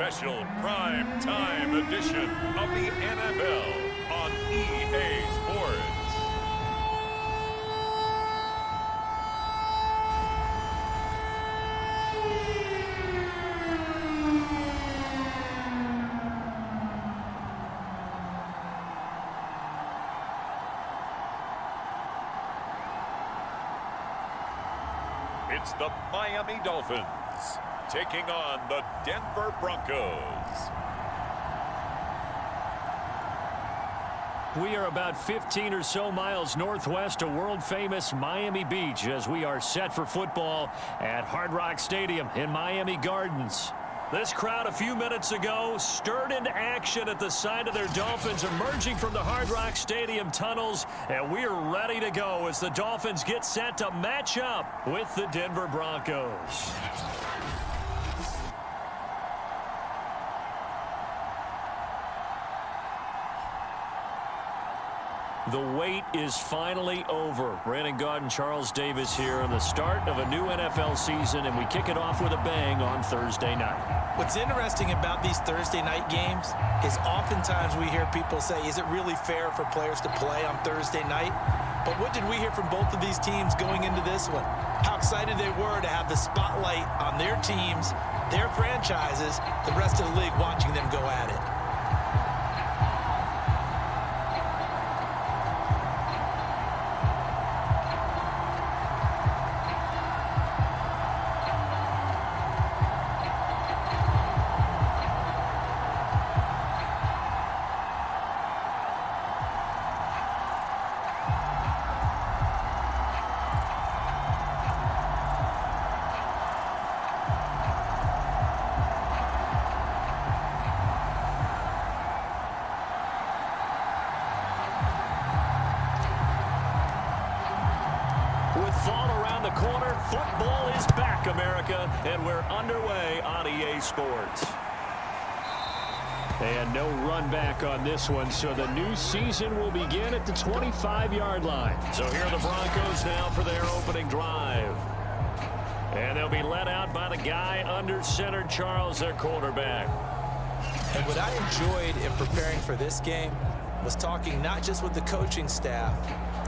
special prime time edition of the NFL on EA Sports. It's the Miami Dolphins taking on the Denver Broncos. We are about 15 or so miles northwest of world-famous Miami Beach as we are set for football at Hard Rock Stadium in Miami Gardens. This crowd a few minutes ago stirred into action at the side of their Dolphins emerging from the Hard Rock Stadium tunnels, and we are ready to go as the Dolphins get set to match up with the Denver Broncos. The wait is finally over. Brandon Gaudin, Charles Davis here on the start of a new NFL season, and we kick it off with a bang on Thursday night. What's interesting about these Thursday night games is oftentimes we hear people say, is it really fair for players to play on Thursday night? But what did we hear from both of these teams going into this one? How excited they were to have the spotlight on their teams, their franchises, the rest of the league watching them go at it. Corner, football is back, America, and we're underway on EA Sports. And no run back on this one, so the new season will begin at the 25-yard line. So here are the Broncos now for their opening drive. And they'll be led out by the guy under center, Charles, their quarterback. And what I enjoyed in preparing for this game was talking not just with the coaching staff,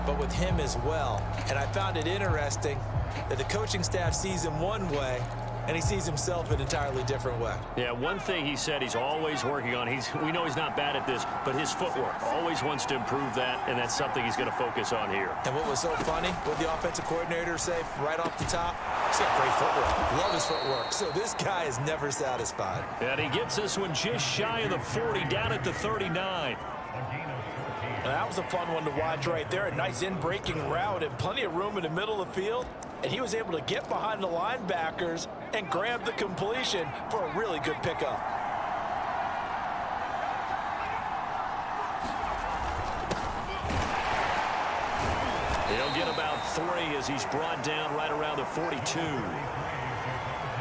but with him as well. And I found it interesting that the coaching staff sees him one way, and he sees himself an entirely different way. Yeah, one thing he said he's always working on, we know he's not bad at this, but his footwork, always wants to improve that, and that's something he's going to focus on here. And what was so funny, what the offensive coordinator say right off the top, he's got great footwork, love his footwork, so this guy is never satisfied. And he gets this one just shy of the 40, down at the 39. That was a fun one to watch right there. A nice in-breaking route and plenty of room in the middle of the field. And he was able to get behind the linebackers and grab the completion for a really good pickup. He'll get about 3 as he's brought down right around the 42.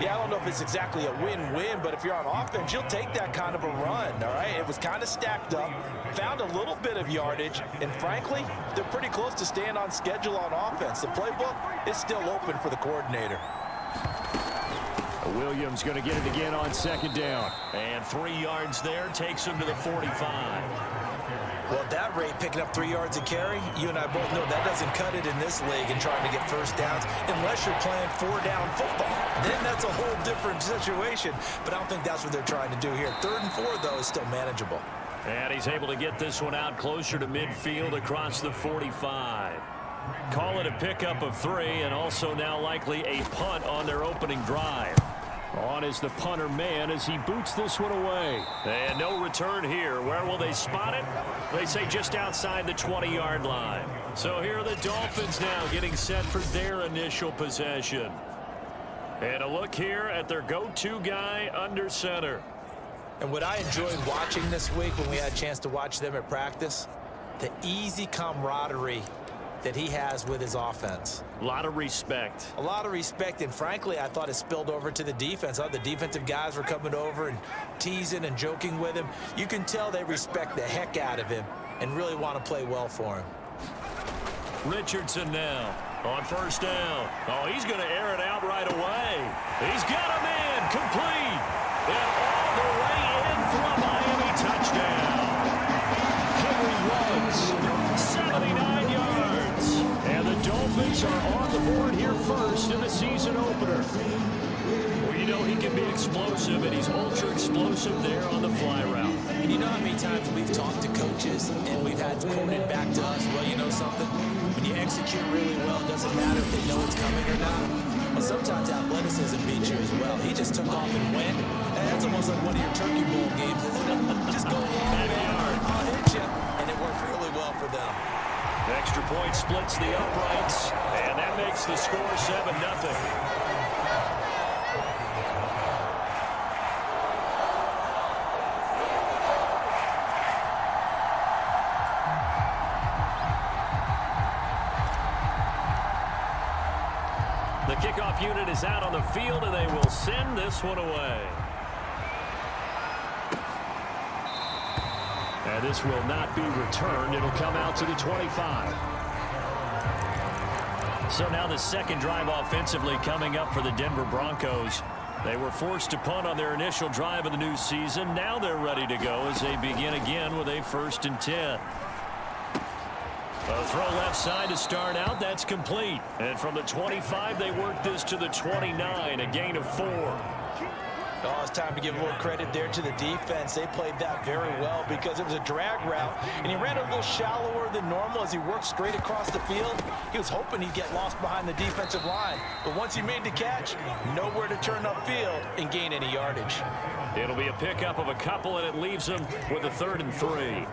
Yeah, I don't know if it's exactly a win-win, but if you're on offense, you'll take that kind of a run, all right? It was kind of stacked up, found a little bit of yardage, and frankly, they're pretty close to staying on schedule on offense. The playbook is still open for the coordinator. Williams going to get it again on second down. And 3 yards there takes him to the 45. Well, at that rate, picking up 3 yards a carry, you and I both know that doesn't cut it in this league and trying to get first downs unless you're playing 4-down football. Then that's a whole different situation, but I don't think that's what they're trying to do here. 3rd and 4, though, is still manageable. And he's able to get this one out closer to midfield across the 45. Call it a pickup of 3 and also now likely a punt on their opening drive. On is the punter man as he boots this one away. And no return here. Where will they spot it? They say just outside the 20-yard line. So here are the Dolphins now getting set for their initial possession. And a look here at their go-to guy under center. And what I enjoyed watching this week when we had a chance to watch them at practice, the easy camaraderie that he has with his offense. A lot of respect. A lot of respect, and frankly, I thought it spilled over to the defense. The defensive guys were coming over and teasing and joking with him. You can tell they respect the heck out of him and really want to play well for him. Richardson now on first down. Oh, he's going to air it out right away. He's got a man complete. And all the way season opener. Well, you know he can be explosive, and he's ultra-explosive there on the fly route. And you know how many times we've talked to coaches and we've had quoted back to us, well, you know something? When you execute really well, it doesn't matter if they know it's coming or not. But sometimes athleticism beats you as well. He just took off and went. And that's almost like one of your Turkey Bowl games, isn't it? Just go long, man. I'll hit you. And it worked really well for them. The extra point splits the uprights, and that makes the score 7-0. The kickoff unit is out on the field, and they will send this one away. And this will not be returned. It'll come out to the 25. So now the second drive offensively coming up for the Denver Broncos. They were forced to punt on their initial drive of the new season. Now they're ready to go as they begin again with a 1st and 10. A throw left side to start out. That's complete. And from the 25, they work this to the 29, a gain of 4. Oh, it's time to give a little credit there to the defense. They played that very well because it was a drag route, and he ran a little shallower than normal as he worked straight across the field. He was hoping he'd get lost behind the defensive line, but once he made the catch, nowhere to turn upfield and gain any yardage. It'll be a pickup of a couple, and it leaves them with a 3rd and 3.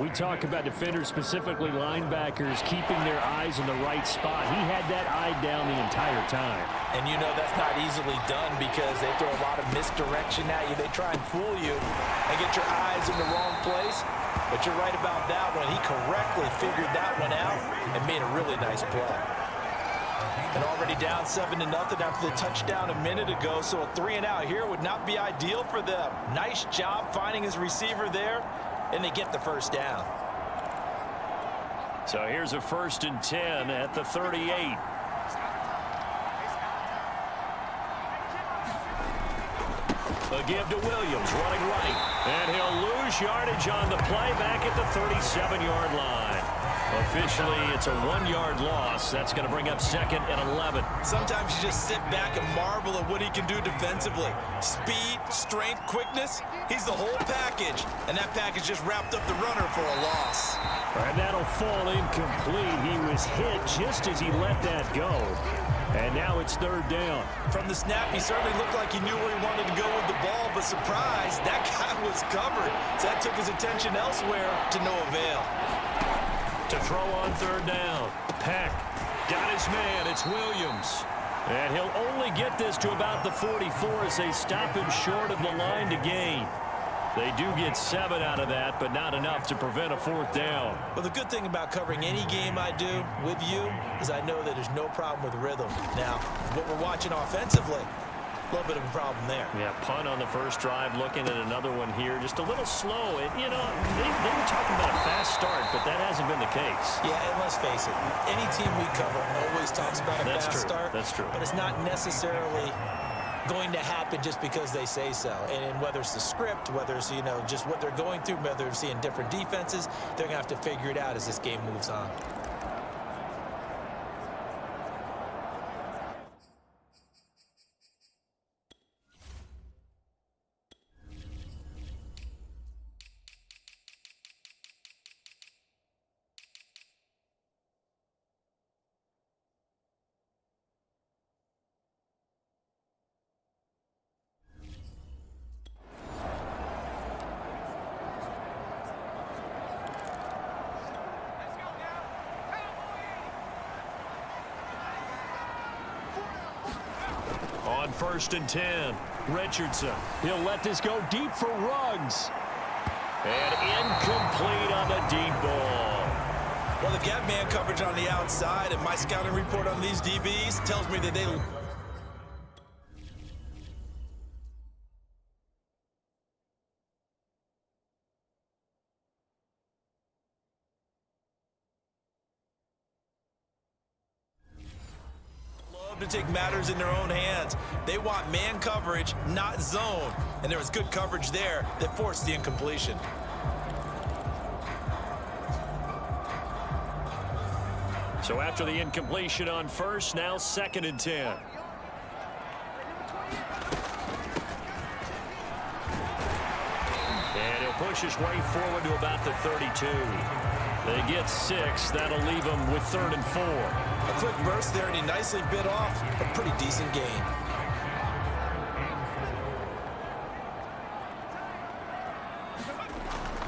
We talk about defenders, specifically linebackers, keeping their eyes in the right spot. He had that eye down the entire time. And you know that's not easily done because they throw a lot of misdirection at you. They try and fool you and get your eyes in the wrong place. But you're right about that one. He correctly figured that one out and made a really nice play. And already down 7-0 after the touchdown a minute ago. So a 3-and-out here would not be ideal for them. Nice job finding his receiver there. And they get the first down. So here's a 1st and 10 at the 38. A give to Williams, running right. And he'll lose yardage on the play back at the 37-yard line. Officially, it's a 1-yard loss. That's going to bring up 2nd and 11. Sometimes you just sit back and marvel at what he can do defensively. Speed, strength, quickness. He's the whole package. And that package just wrapped up the runner for a loss. And that'll fall incomplete. He was hit just as he let that go. And now it's 3rd down. From the snap, he certainly looked like he knew where he wanted to go with the ball, but surprise, that guy was covered. So that took his attention elsewhere to no avail. To throw on 3rd down. Peck got his man. It's Williams. And he'll only get this to about the 44 as they stop him short of the line to gain. They do get 7 out of that, but not enough to prevent a 4th down. Well, the good thing about covering any game I do with you is I know that there's no problem with rhythm. Now, what we're watching offensively, a little bit of a problem there. Yeah, punt on the first drive, looking at another one here. Just a little slow. And, you know, they were talking about a fast start, but that hasn't been the case. Yeah, and let's face it, any team we cover always talks about a fast start. That's true. But it's not necessarily going to happen just because they say so. And whether it's the script, whether it's, you know, just what they're going through, whether they're seeing different defenses, they're going to have to figure it out as this game moves on. On 1st and 10, Richardson. He'll let this go deep for Ruggs. And incomplete on the deep ball. Well, they've got man coverage on the outside, and my scouting report on these DBs tells me that they to take matters in their own hands. They want man coverage, not zone. And there was good coverage there that forced the incompletion. So after the incompletion on 1st, now 2nd and 10. push his way forward to about the 32. They get 6. That'll leave them with 3rd and 4. A quick burst there, and he nicely bit off a pretty decent gain.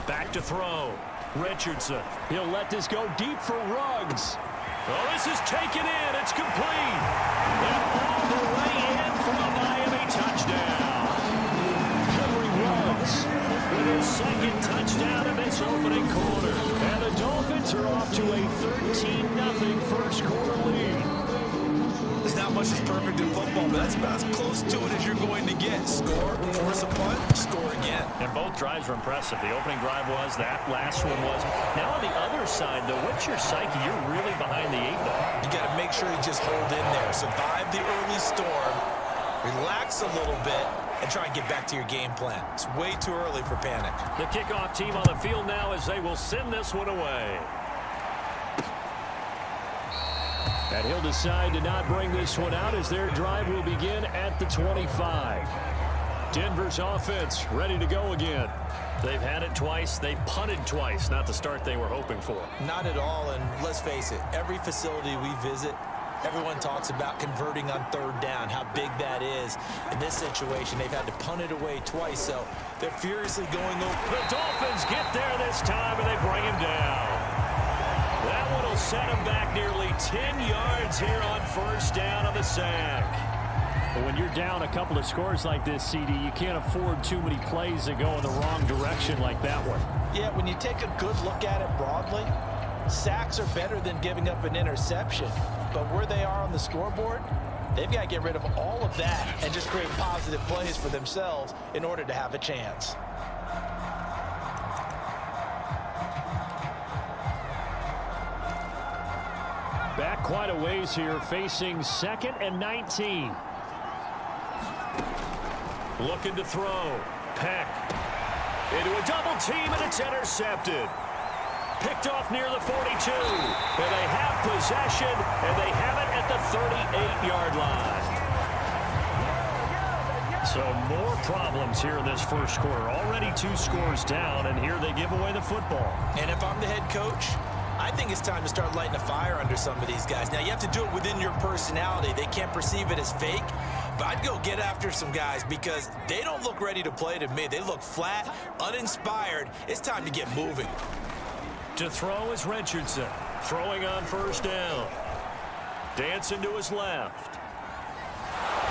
Back to throw. Richardson. He'll let this go deep for Ruggs. Oh, this is taken in. It's complete. And all the way in for a Miami touchdown. Henry Ruggs with his 2nd touchdown in this opening quarter. And the Dolphins are off to a 13-0 first quarter lead. There's not much that's perfect in football, but that's about as close to it as you're going to get. Score, force a punt, score again. And both drives were impressive. The opening drive was, that last one was. Now on the other side, though, what's your psyche? You're really behind the 8 ball. You got to make sure you just hold in there. Survive the early storm, relax a little bit, and try and get back to your game plan. It's way too early for panic. The kickoff team on the field now as they will send this one away. And he'll decide to not bring this one out as their drive will begin at the 25. Denver's offense ready to go again. They've had it twice. They've punted twice. Not the start they were hoping for. Not at all, and let's face it, every facility we visit, everyone talks about converting on 3rd down, how big that is. In this situation, they've had to punt it away twice, so they're furiously going over. The Dolphins get there this time, and they bring him down. That one will set him back nearly 10 yards here on 1st down on the sack. But when you're down a couple of scores like this, CD, you can't afford too many plays that go in the wrong direction like that one. Yeah, when you take a good look at it broadly, sacks are better than giving up an interception. But where they are on the scoreboard, they've got to get rid of all of that and just create positive plays for themselves in order to have a chance. Back quite a ways here, facing 2nd and 19. Looking to throw. Peck. Into a double team, and it's intercepted. Picked off near the 42. And they have possession, and they have it at the 38-yard line. So more problems here in this first quarter. Already 2 scores down, and here they give away the football. And if I'm the head coach, I think it's time to start lighting a fire under some of these guys. Now, you have to do it within your personality. They can't perceive it as fake. But I'd go get after some guys because they don't look ready to play to me. They look flat, uninspired. It's time to get moving. To throw is Richardson. Throwing on 1st down. Dancing to his left.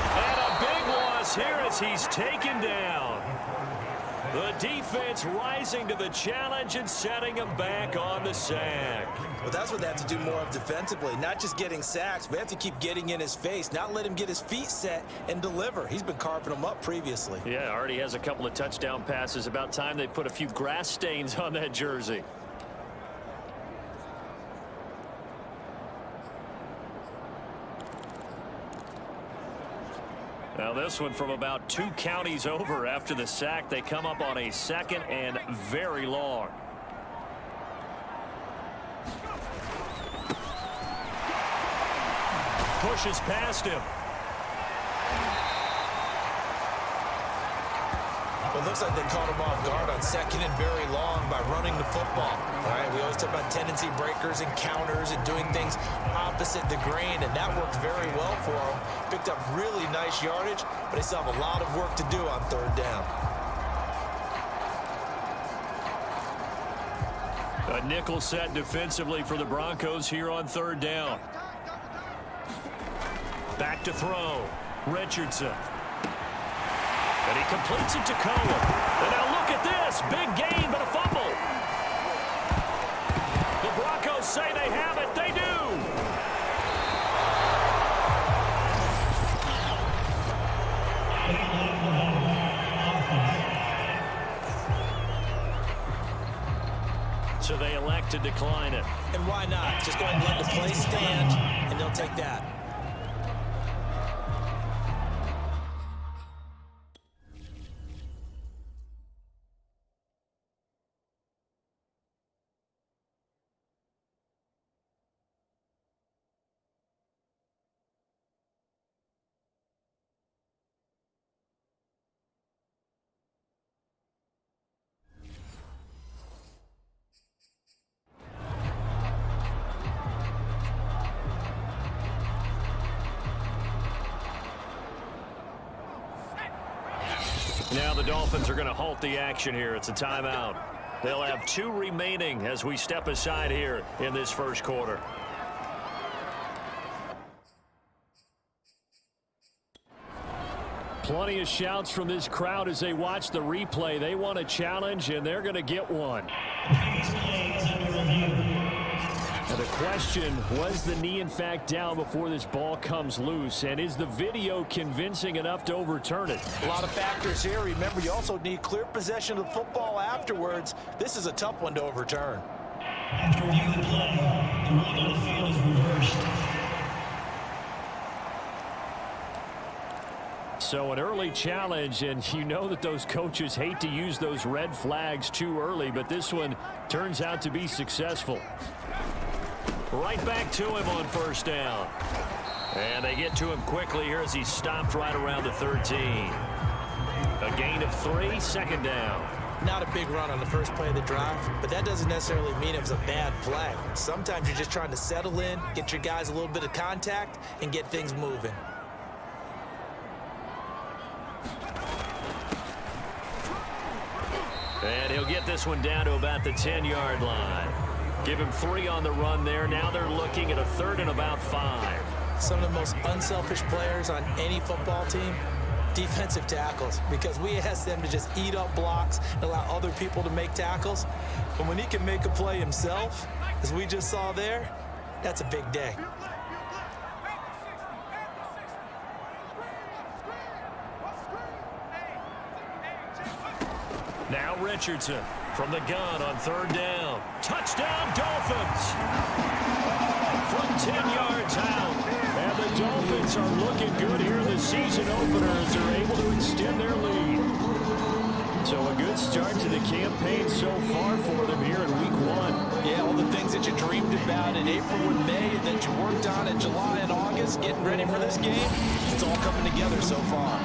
And a big loss here as he's taken down. The defense rising to the challenge and setting him back on the sack. Well, that's what they have to do more of defensively. Not just getting sacks, but they have to keep getting in his face, not let him get his feet set and deliver. He's been carving them up previously. Yeah, already has a couple of touchdown passes. About time they put a few grass stains on that jersey. Now this one from about 2 counties over after the sack. They come up on a 2nd and very long. Pushes past him. Well, it looks like they caught him off guard on 2nd and very long by running the football. All right, we always talk about tendency breakers and counters and doing things opposite the grain, and that worked very well for him. Picked up really nice yardage, but they still have a lot of work to do on 3rd down. A nickel set defensively for the Broncos here on 3rd down. Back to throw. Richardson. And he completes it to Cohen. And now look at this. Big gain, but a fumble. The Broncos say they have it. They do. So they elect to decline it. And why not? Just go ahead and let the play stand, and they'll take that. Now the Dolphins are going to halt the action here. It's a timeout. They'll have 2 remaining as we step aside here in this first quarter. Plenty of shouts from this crowd as they watch the replay. They want a challenge, and they're going to get one. And the question, was the knee in fact down before this ball comes loose? And is the video convincing enough to overturn it? A lot of factors here. Remember, you also need clear possession of the football afterwards. This is a tough one to overturn. After reviewing the play, the ruling on the field is reversed. So an early challenge, and you know that those coaches hate to use those red flags too early, but this one turns out to be successful. Right back to him on first down. And they get to him quickly here as he's stopped right around the 13. A gain of 3, second down. Not a big run on the first play of the drive, but that doesn't necessarily mean it was a bad play. Sometimes you're just trying to settle in, get your guys a little bit of contact, and get things moving. And he'll get this one down to about the 10-yard line. Give him 3 on the run there. Now they're looking at a 3rd and about 5. Some of the most unselfish players on any football team, defensive tackles, because we ask them to just eat up blocks and allow other people to make tackles. But when he can make a play himself, as we just saw there, that's a big day. Now Richardson from the gun on 3rd down. Touchdown, Dolphins! From 10 yards out. And the Dolphins are looking good here in the season opener as they're able to extend their lead. So a good start to the campaign so far for them here in week 1. Yeah, all the things that you dreamed about in April and May and that you worked on in July and August, getting ready for this game, it's all coming together so far.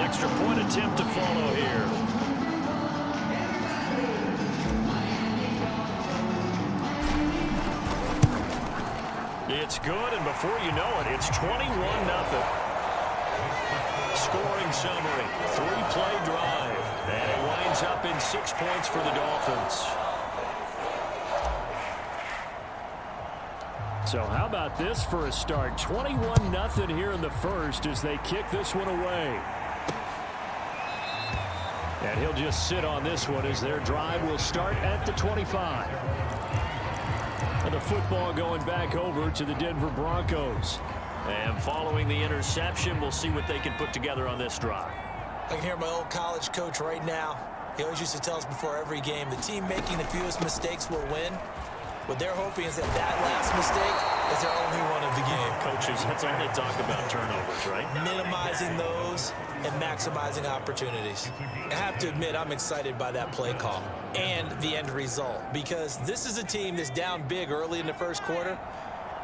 Extra point attempt to follow here. It's good, and before you know it, it's 21-0. Scoring summary, 3-play drive, and it winds up in 6 points for the Dolphins. So how about this for a start? 21-0 here in the first as they kick this one away. And he'll just sit on this one as their drive will start at the 25. And the football going back over to the Denver Broncos. And following the interception, we'll see what they can put together on this drive. I can hear my old college coach right now. He always used to tell us before every game, the team making the fewest mistakes will win. What they're hoping is that last mistake is their only one of the game. Coaches, that's all they talk about, turnovers, right? Minimizing those and maximizing opportunities. I have to admit, I'm excited by that play call and the end result, because this is a team that's down big early in the first quarter,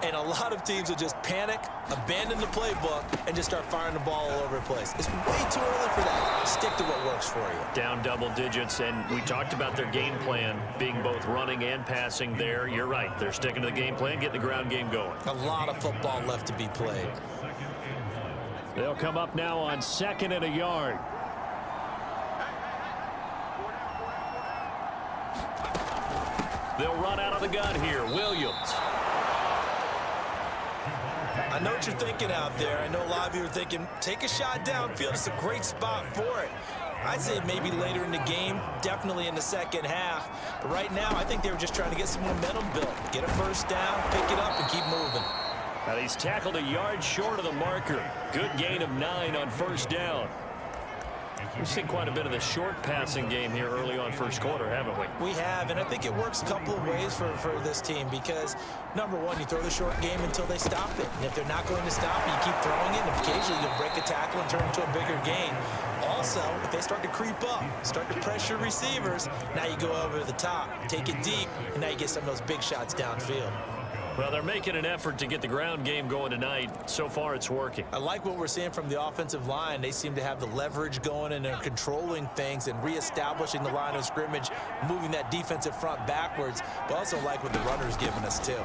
and a lot of teams will just panic, abandon the playbook, and just start firing the ball all over the place. It's way too early for that. Stick to what works for you. Down double digits, and we talked about their game plan being both running and passing there. You're right. They're sticking to the game plan, getting the ground game going. A lot of football left to be played. They'll come up now on 2nd and a yard. They'll run out of the gun here. Williams. I know what you're thinking out there. I know a lot of you are thinking, take a shot downfield. It's a great spot for it. I'd say maybe later in the game, definitely in the second half. But right now, I think they were just trying to get some momentum built. Get a first down, pick it up, and keep moving. Now he's tackled a yard short of the marker. Good gain of 9 on first down. We've seen quite a bit of the short passing game here early on first quarter, haven't we? We have, and I think it works a couple of ways for this team because, number one, you throw the short game until they stop it. And if they're not going to stop it, you keep throwing it, and occasionally you'll break a tackle and turn it into a bigger gain. Also, if they start to creep up, start to pressure receivers, now you go over the top, take it deep, and now you get some of those big shots downfield. Well, they're making an effort to get the ground game going tonight. So far, it's working. I like what we're seeing from the offensive line. They seem to have the leverage going, and they're controlling things and reestablishing the line of scrimmage, moving that defensive front backwards, but also like what the runner's giving us, too.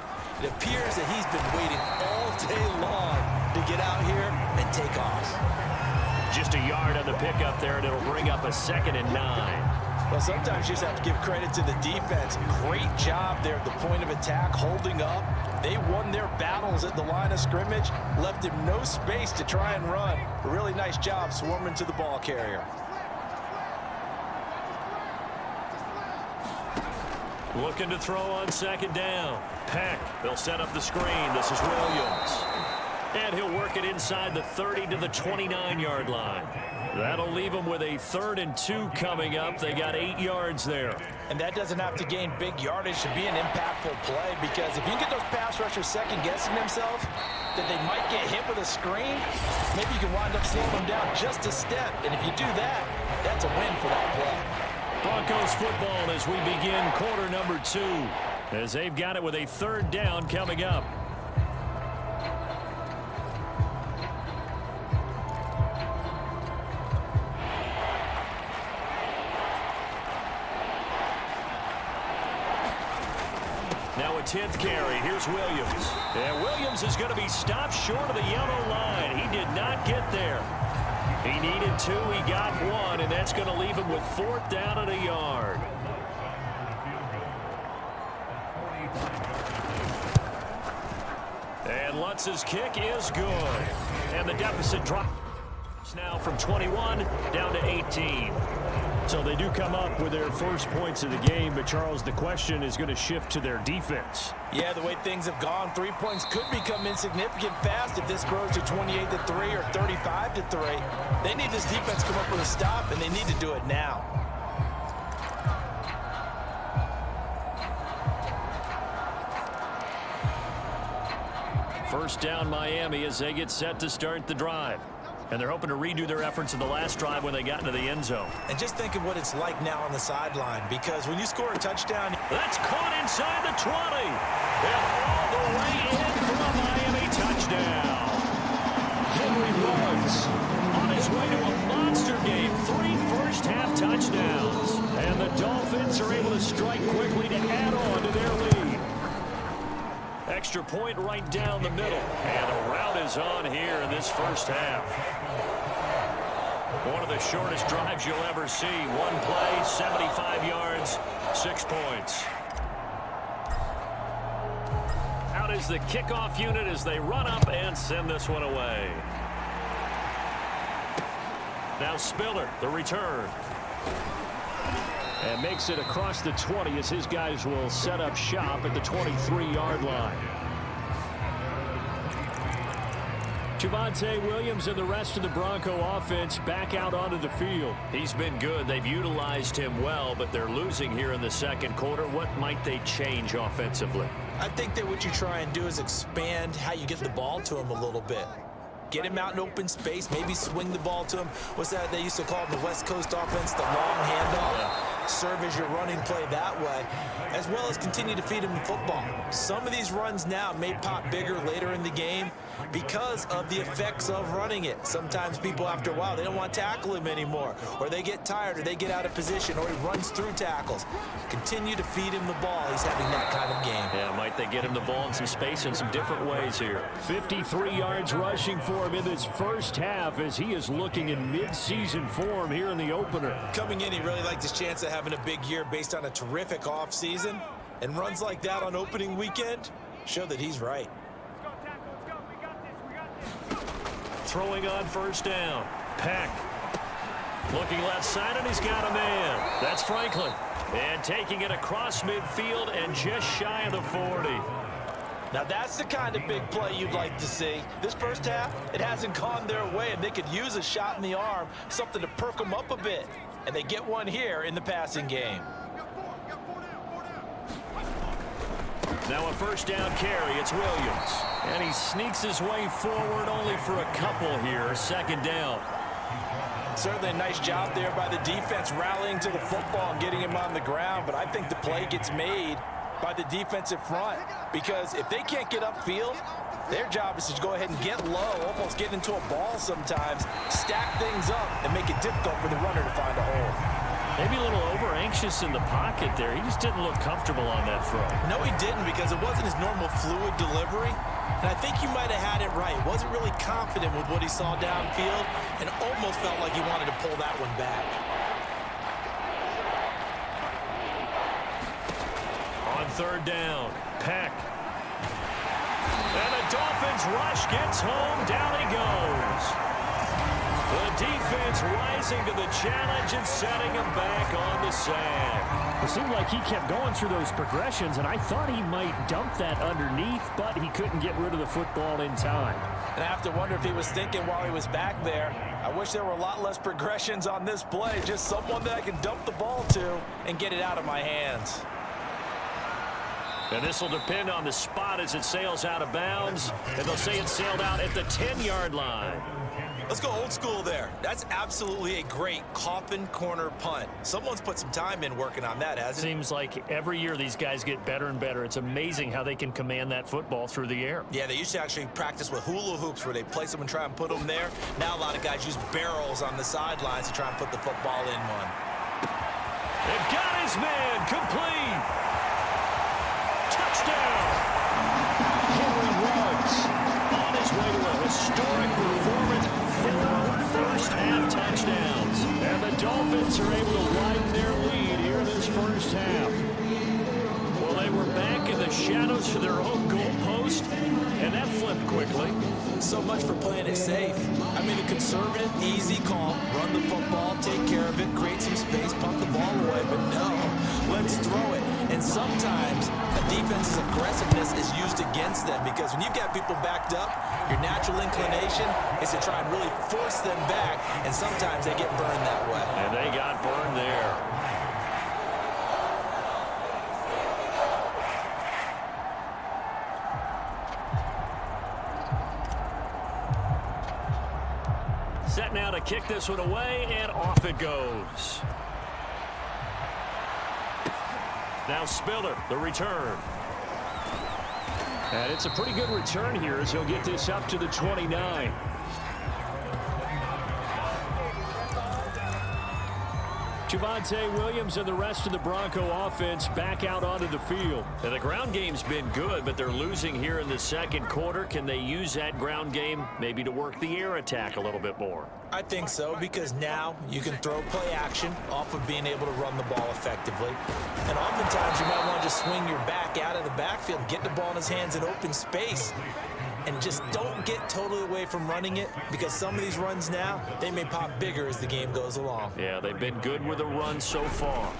It appears that he's been waiting all day long to get out here and take off. Just a yard on the pickup there, and it'll bring up a 2nd and 9. Well, sometimes you just have to give credit to the defense. Great job there at the point of attack, holding up. They won their battles at the line of scrimmage, left him no space to try and run. A really nice job swarming to the ball carrier. Looking to throw on 2nd down. Peck, they'll set up the screen. This is Williams. And he'll work it inside the 30 to the 29-yard line. That'll leave them with a 3rd and 2 coming up. They got 8 yards there. And that doesn't have to gain big yardage to be an impactful play, because if you can get those pass rushers second-guessing themselves, that they might get hit with a screen, maybe you can wind up slowing them down just a step. And if you do that, that's a win for that play. Broncos football as we begin quarter number 2, as they've got it with a 3rd down coming up. Now a 10th carry. Here's Williams. And Williams is going to be stopped short of the yellow line. He did not get there. He needed 2. He got 1, and that's going to leave him with 4th down and a yard. And Lutz's kick is good. And the deficit drops now from 21 down to 18. So they do come up with their first points of the game, but Charles, the question is going to shift to their defense. Yeah, the way things have gone, 3 points could become insignificant fast if this grows to 28-3 or 35-3. They need this defense to come up with a stop, and they need to do it now. First down Miami as they get set to start the drive. And they're hoping to redo their efforts in the last drive when they got into the end zone. And just think of what it's like now on the sideline, because when you score a touchdown... That's caught inside the 20. And all the way in for a Miami touchdown. Henry Ruggs on his way to a monster game. 3 first-half touchdowns. And the Dolphins are able to strike quickly to add on to their lead. Extra point right down the middle. And a rout is on here in this first half. One of the shortest drives you'll ever see. One play, 75 yards, 6 points. Out is the kickoff unit as they run up and send this one away. Now Spiller, the return. And makes it across the 20 as his guys will set up shop at the 23-yard line. Javonte Williams and the rest of the Bronco offense back out onto the field. He's been good. They've utilized him well, but they're losing here in the second quarter. What might they change offensively? I think that what you try and do is expand how you get the ball to him a little bit. Get him out in open space, maybe swing the ball to him. What's that they used to call in the West Coast offense, the long handoff? Yeah. Serve as your running play that way, as well as continue to feed him the football. Some of these runs now may pop bigger later in the game because of the effects of running it. Sometimes people, after a while, they don't want to tackle him anymore, or they get tired, or they get out of position, or he runs through tackles. Continue to feed him the ball. He's having that kind of game. Yeah, might they get him the ball in some space in some different ways here. 53 yards rushing for him in this first half as he is looking in mid-season form here in the opener. Coming in, he really liked his chance of having a big year based on a terrific offseason, and runs like that on opening weekend show that he's right. Throwing on first down. Peck. Looking left side, and he's got a man. That's Franklin. And taking it across midfield and just shy of the 40. Now that's the kind of big play you'd like to see. This first half, it hasn't gone their way, and they could use a shot in the arm, something to perk them up a bit. And they get one here in the passing game. Now a first down carry. It's Williams. And he sneaks his way forward only for a couple here. Second down. Certainly a nice job there by the defense rallying to the football and getting him on the ground. But I think the play gets made by the defensive front, because if they can't get upfield, their job is to go ahead and get low, almost get into a ball sometimes, stack things up, and make it difficult for the runner to find a hole. Maybe a little over-anxious in the pocket there. He just didn't look comfortable on that throw. No, he didn't, because it wasn't his normal fluid delivery. And I think you might have had it right. Wasn't really confident with what he saw downfield and almost felt like he wanted to pull that one back. On third down, Peck. And the Dolphins rush gets home. Down he goes. The defense rising to the challenge and setting him back on the sack. It seemed like he kept going through those progressions, and I thought he might dump that underneath, but he couldn't get rid of the football in time. And I have to wonder if he was thinking while he was back there, I wish there were a lot less progressions on this play, just someone that I can dump the ball to and get it out of my hands. And this will depend on the spot as it sails out of bounds, and they'll say it sailed out at the 10-yard line. Let's go old school there. That's absolutely a great coffin corner punt. Someone's put some time in working on that, hasn't it? Seems like every year these guys get better and better. It's amazing how they can command that football through the air. Yeah, they used to actually practice with hula hoops where they place them and try and put them there. Now a lot of guys use barrels on the sidelines to try and put the football in one. They've got his man complete. Touchdown. Henry Ruggs on his way to a historic performance. 4 first-half touchdowns. And the Dolphins are able to widen their lead here in this first half. Well, they were back in the shadows for their own goal post, and that flipped quickly. So much for playing it safe. I mean, a conservative, easy call, run the football, take care of it, create some space, punt the ball away, but no, let's throw it. And sometimes a defense's aggressiveness is used against them, because when you've got people backed up, your natural inclination is to try and really force them back, and sometimes they get burned that way. And they got burned there. Set now to kick this one away, and off it goes. Now Spiller, the return. And it's a pretty good return here as he'll get this up to the 29. Javonte Williams and the rest of the Bronco offense back out onto the field. And the ground game's been good, but they're losing here in the second quarter. Can they use that ground game maybe to work the air attack a little bit more? I think so, because now you can throw play action off of being able to run the ball effectively. And oftentimes you might want to just swing your back out of the backfield, get the ball in his hands in open space, and just don't get totally away from running it, because some of these runs now, they may pop bigger as the game goes along. Yeah, they've been good with the run so far.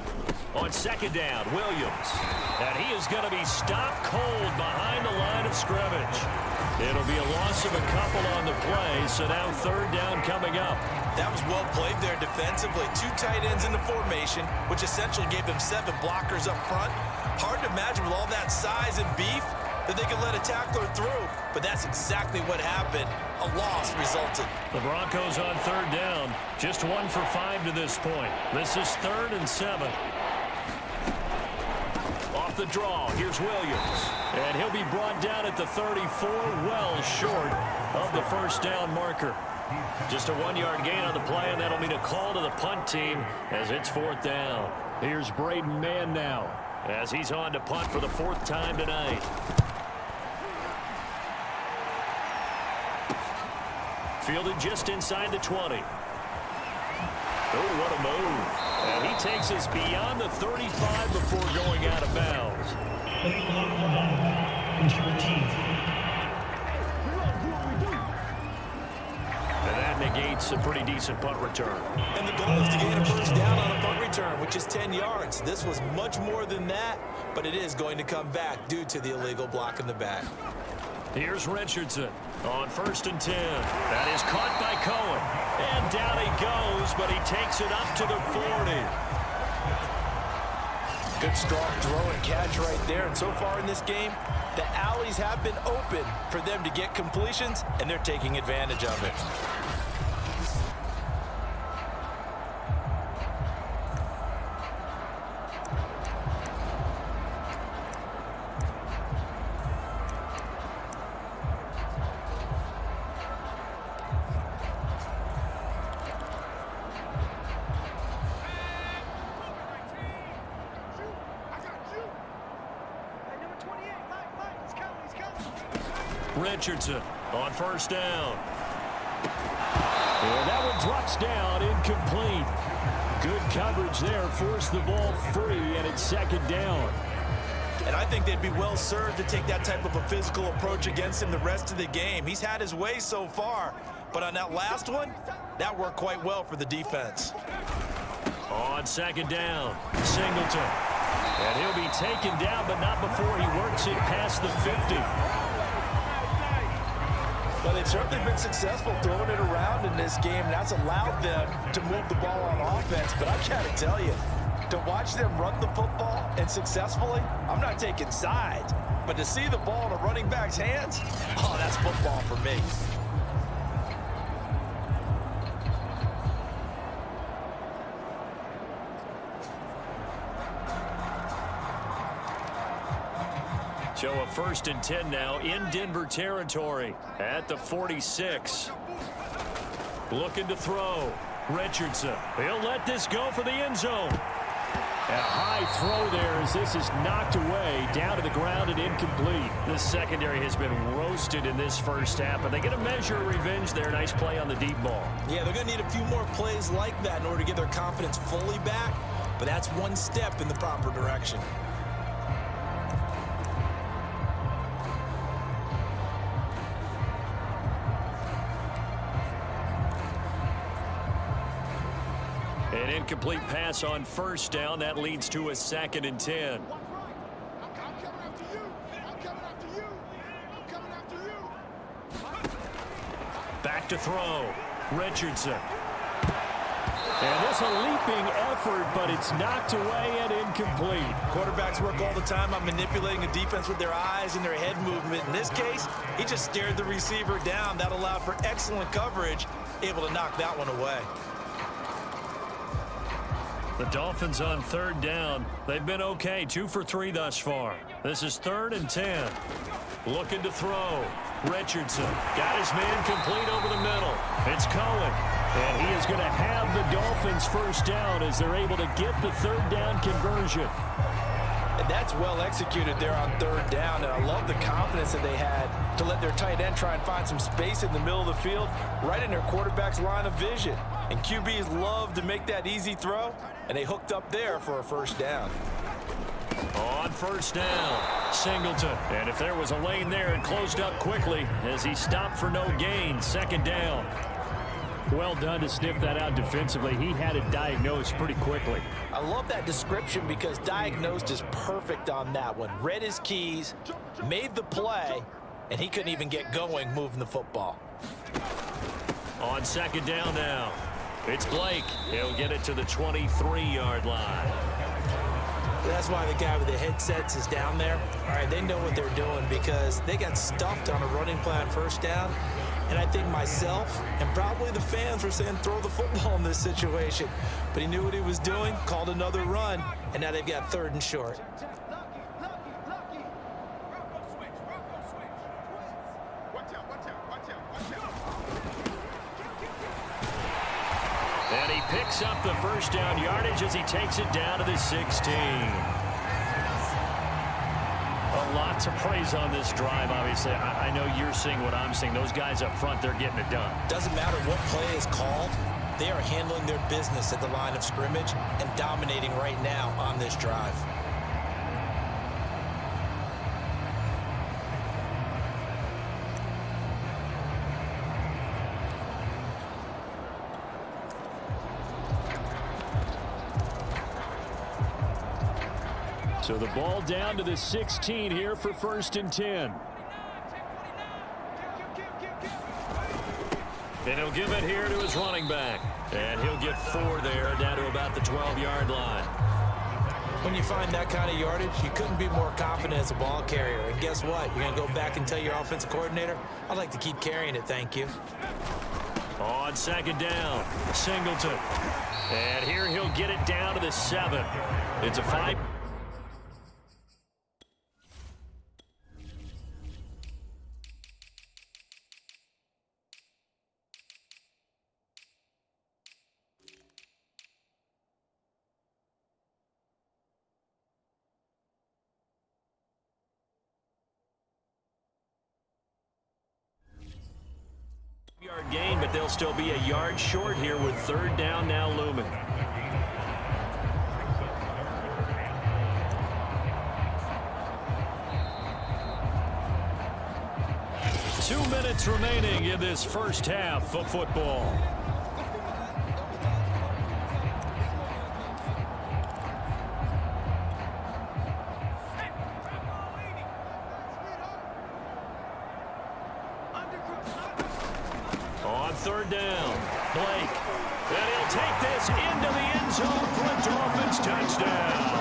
On second down, Williams. And he is going to be stopped cold behind the line of scrimmage. It'll be a loss of a couple on the play, so now third down coming up. That was well played there defensively. 2 tight ends in the formation, which essentially gave them 7 blockers up front. Hard to imagine with all that size and beef that they could let a tackler through, but that's exactly what happened. A loss resulted. The Broncos on third down, just 1 for 5 to this point. This is 3rd and 7. Off the draw, here's Williams. And he'll be brought down at the 34, well short of the first down marker. Just a 1-yard gain on the play, and that'll mean a call to the punt team as it's 4th down. Here's Braden Mann now, as he's on to punt for the 4th time tonight. Fielded just inside the 20. Oh, what a move. And he takes us beyond the 35 before going out of bounds. And that negates a pretty decent punt return. And the goal is to gain a first down on a punt return, which is 10 yards. This was much more than that, but it is going to come back due to the illegal block in the back. Here's Richardson on 1st and 10. That is caught by Cohen. And down he goes, but he takes it up to the 40. Good strong throw and catch right there. And so far in this game, the alleys have been open for them to get completions, and they're taking advantage of it. Richardson on first down. And that one drops down, incomplete. Good coverage there, forced the ball free, and it's second down. And I think they'd be well served to take that type of a physical approach against him the rest of the game. He's had his way so far, but on that last one, that worked quite well for the defense. On second down, Singleton. And he'll be taken down, but not before he works it past the 50. Well, they've certainly been successful throwing it around in this game. That's allowed them to move the ball on offense. But I got to tell you, to watch them run the football and successfully, I'm not taking sides. But to see the ball in a running back's hands, oh, that's football for me. So a 1st and 10 now in Denver territory at the 46. Looking to throw. Richardson. He'll let this go for the end zone. And a high throw there as this is knocked away down to the ground and incomplete. The secondary has been roasted in this first half, but they get a measure of revenge there. Nice play on the deep ball. Yeah, they're going to need a few more plays like that in order to get their confidence fully back, but that's one step in the proper direction. An incomplete pass on first down. That leads to a 2nd and 10. Back to throw. Richardson. And this a leaping effort, but it's knocked away and incomplete. Quarterbacks work all the time on manipulating a defense with their eyes and their head movement. In this case, he just stared the receiver down. That allowed for excellent coverage, able to knock that one away. The Dolphins on 3rd down. They've been okay, 2 for 3 thus far. This is 3rd and 10. Looking to throw. Richardson got his man complete over the middle. It's Cohen. And he is going to have the Dolphins first down as they're able to get the 3rd down conversion. And that's well executed there on 3rd down. And I love the confidence that they had to let their tight end try and find some space in the middle of the field, right in their quarterback's line of vision. And QBs love to make that easy throw, and they hooked up there for a first down. On first down, Singleton. And if there was a lane there, it closed up quickly as he stopped for no gain. 2nd down. Well done to sniff that out defensively. He had it diagnosed pretty quickly. I love that description because diagnosed is perfect on that one. Read his keys, made the play, and he couldn't even get going moving the football. On 2nd down now, it's Blake. He'll get it to the 23-yard line. That's why the guy with the headsets is down there. All right, they know what they're doing because they got stuffed on a running play on first down. And I think myself and probably the fans were saying throw the football in this situation. But he knew what he was doing, called another run, and now they've got 3rd and short. And he picks up the first down yardage as he takes it down to the 16. A lot to praise on this drive, obviously. I know you're seeing what I'm seeing. Those guys up front, they're getting it done. Doesn't matter what play is called. They are handling their business at the line of scrimmage and dominating right now on this drive. So the ball down to the 16 here for 1st and 10. And he'll give it here to his running back. And he'll get 4 there, down to about the 12-yard line. When you find that kind of yardage, you couldn't be more confident as a ball carrier. And guess what? You're going to go back and tell your offensive coordinator, I'd like to keep carrying it, thank you. On 2nd down, Singleton. And here he'll get it down to the 7. It's a 5. gain, but they'll still be a yard short here with third down now looming. Two minutes remaining in this first half of football. On third down, Blake. And he'll take this into the end zone for a Dolphins touchdown.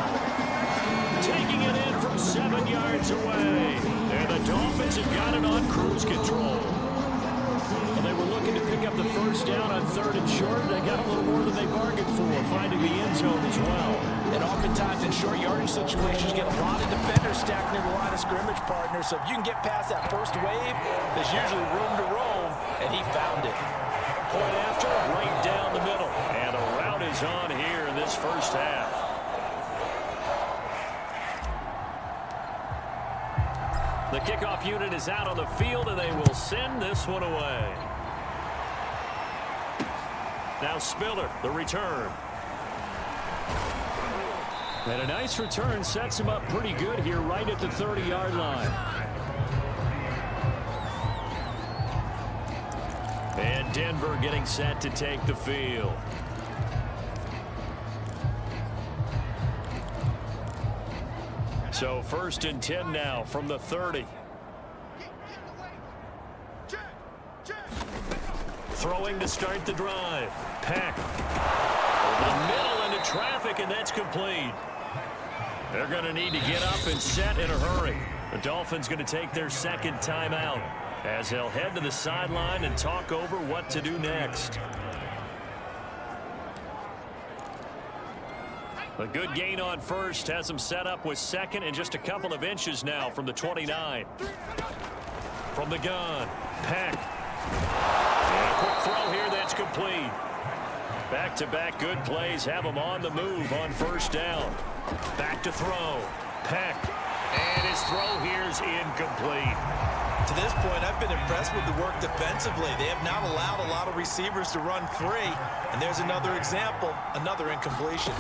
Taking it in from 7 yards away. And the Dolphins have got it on cruise control. Well, they were looking to pick up the first down on third and short. They got a little more than they bargained for, finding the end zone as well. And oftentimes in short yardage situations, you get a lot of defenders stacked near the line of scrimmage, partner. So if you can get past that first wave, there's usually room to roam, and he found it. Point after, right down the middle. And a route is on here in this first half. The kickoff unit is out on the field, and they will send this one away. Now Spiller, the return. And a nice return sets him up pretty good here right at the 30-yard line. And Denver getting set to take the field. So 1st and 10 now from the 30. Throwing to start the drive. Peck. Over the middle into traffic, and that's complete. They're going to need to get up and set in a hurry. The Dolphins going to take their second timeout as they'll head to the sideline and talk over what to do next. A good gain on first has them set up with second and just a couple of inches now from the 29. From the gun, Peck. And a quick throw here that's complete. Back-to-back good plays have them on the move on first down. Back to throw, Peck. And his throw here is incomplete. To this point, I've been impressed with the work defensively. They have not allowed a lot of receivers to run free. And there's another example, another incompletion.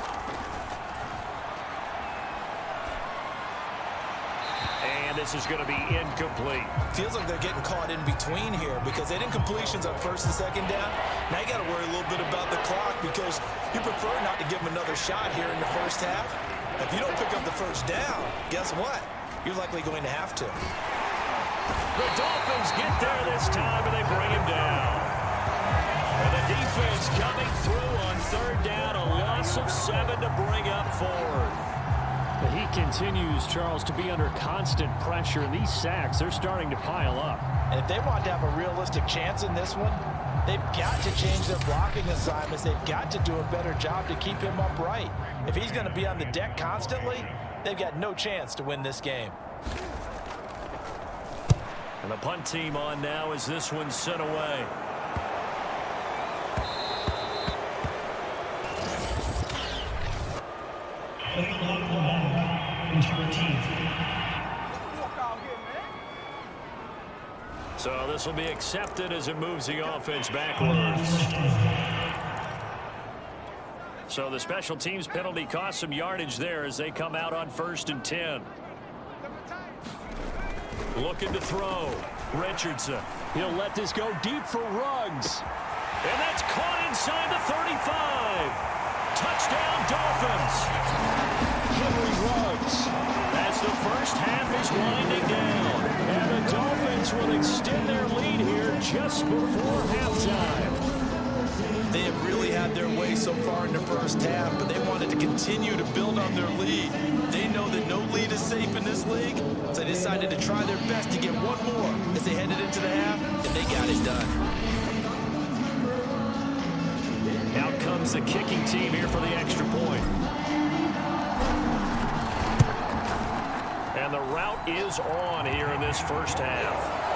And this is going to be incomplete. Feels like they're getting caught in between here because they had incompletions on first and second down. Now you got to worry a little bit about the clock because you prefer not to give them another shot here in the first half. If you don't pick up the first down, guess what? You're likely going to have to. The Dolphins get there this time, and they bring him down. And the defense coming through on third down, a loss of 7 to bring up fourth. But he continues, Charles, to be under constant pressure, and these sacks, they're starting to pile up. And if they want to have a realistic chance in this one, they've got to change their blocking assignments. They've got to do a better job to keep him upright. If he's going to be on the deck constantly, they've got no chance to win this game. And the punt team on now as this one's sent away. So this will be accepted as it moves the offense backwards. So the special teams penalty cost some yardage there as they come out on 1st and 10. Looking to throw. Richardson. He'll let this go deep for Ruggs. And that's caught inside the 35. Touchdown, Dolphins. Henry Ruggs. As the first half is winding down. And the Dolphins will extend their lead here just before halftime. They have really had their way so far in the first half, but they wanted to continue to build on their lead. They know that no lead is safe in this league, so they decided to try their best to get one more as they headed into the half, and they got it done. Out comes the kicking team here for the extra point. And the route is on here in this first half.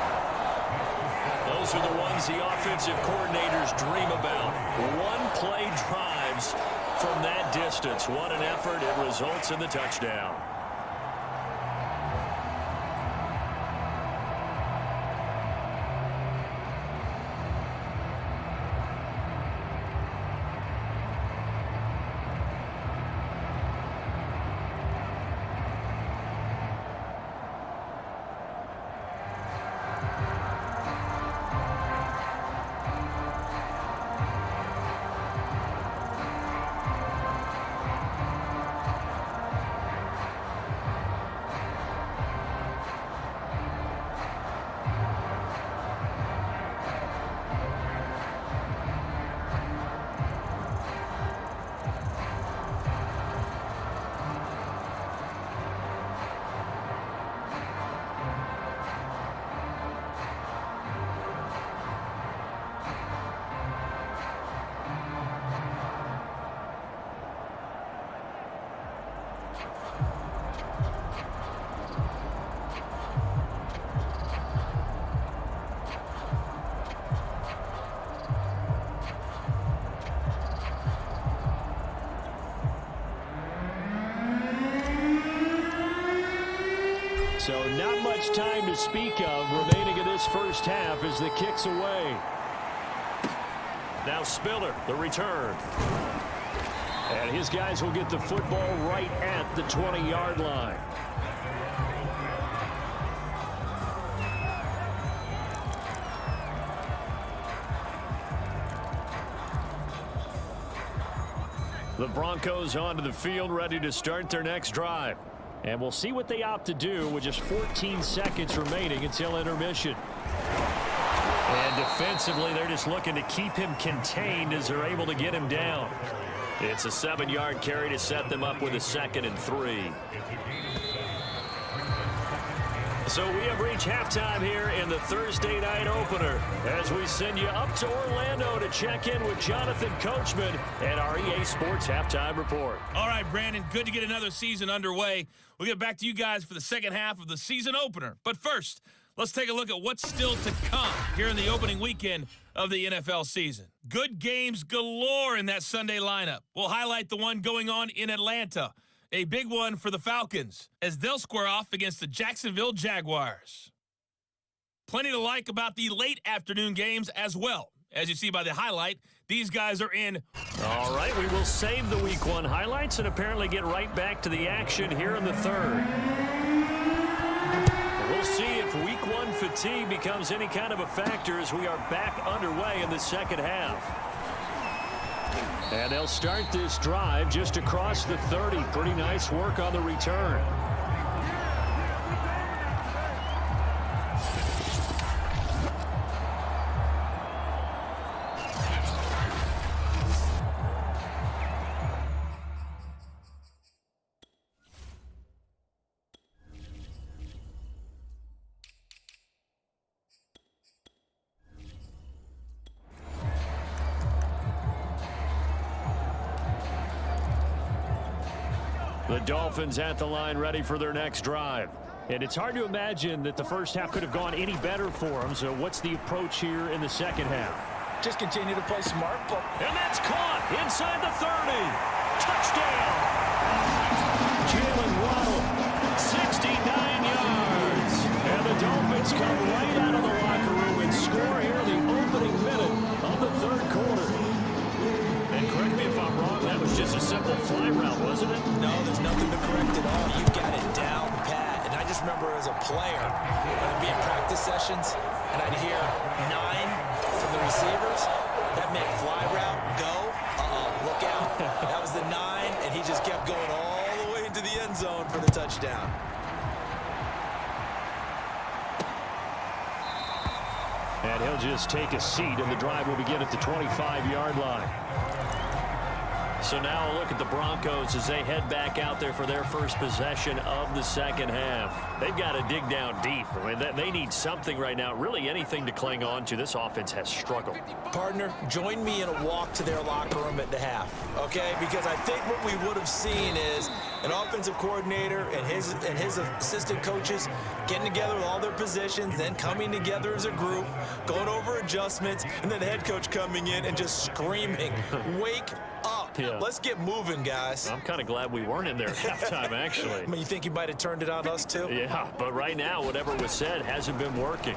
Those are the ones the offensive coordinators dream about. One-play drives from that distance. What an effort. It results in the touchdown. much time to speak of remaining in this first half as the kick's away. Now Spiller, the return. And his guys will get the football right at the 20-yard line. The Broncos onto the field, ready to start their next drive. And we'll see what they opt to do with just 14 seconds remaining until intermission. And defensively, they're just looking to keep him contained as they're able to get him down. It's a 7-yard carry to set them up with a 2nd and 3. So we have reached halftime here in the Thursday night opener as we send you up to Orlando to check in with Jonathan Coachman and our EA Sports Halftime Report. All right, Brandon, good to get another season underway. We'll get back to you guys for the second half of the season opener. But first, let's take a look at what's still to come here in the opening weekend of the NFL season. Good games galore in that Sunday lineup. We'll highlight the one going on in Atlanta. A big one for the Falcons as they'll square off against the Jacksonville Jaguars. Plenty to like about the late afternoon games as well. As you see by the highlight, these guys are in. All right, we will save the Week 1 highlights and apparently get right back to the action here in the third. We'll see if Week 1 fatigue becomes any kind of a factor as we are back underway in the second half. And they'll start this drive just across the 30. Pretty nice work on the return. The Dolphins at the line ready for their next drive. And it's hard to imagine that the first half could have gone any better for them. So what's the approach here in the second half? Just continue to play smart. And that's caught inside the 30. Touchdown. Jalen Waddle, 69 yards. And the Dolphins come right out of the locker room and score here in the opening minute of the third quarter. And correct me if I'm wrong, that was just a simple fly route, wasn't it? No, there's nothing to correct at all. You got it down pat. And I just remember as a player, I'd be in practice sessions, and I'd hear 9 from the receivers. That meant fly route, go, look out. That was the 9, and he just kept going all the way into the end zone for the touchdown. And he'll just take a seat, and the drive will begin at the 25-yard line. So now a look at the Broncos as they head back out there for their first possession of the second half. They've got to dig down deep. I mean, they need something right now, really anything to cling on to. This offense has struggled. Partner, join me in a walk to their locker room at the half, okay? Because I think what we would have seen is an offensive coordinator and his assistant coaches getting together with all their positions, then coming together as a group, going over adjustments, and then the head coach coming in and just screaming, wake up. Yeah. Let's get moving, guys. I'm kind of glad we weren't in there at halftime, actually. I mean, you think he might have turned it on us, too? Yeah, but right now, whatever was said hasn't been working.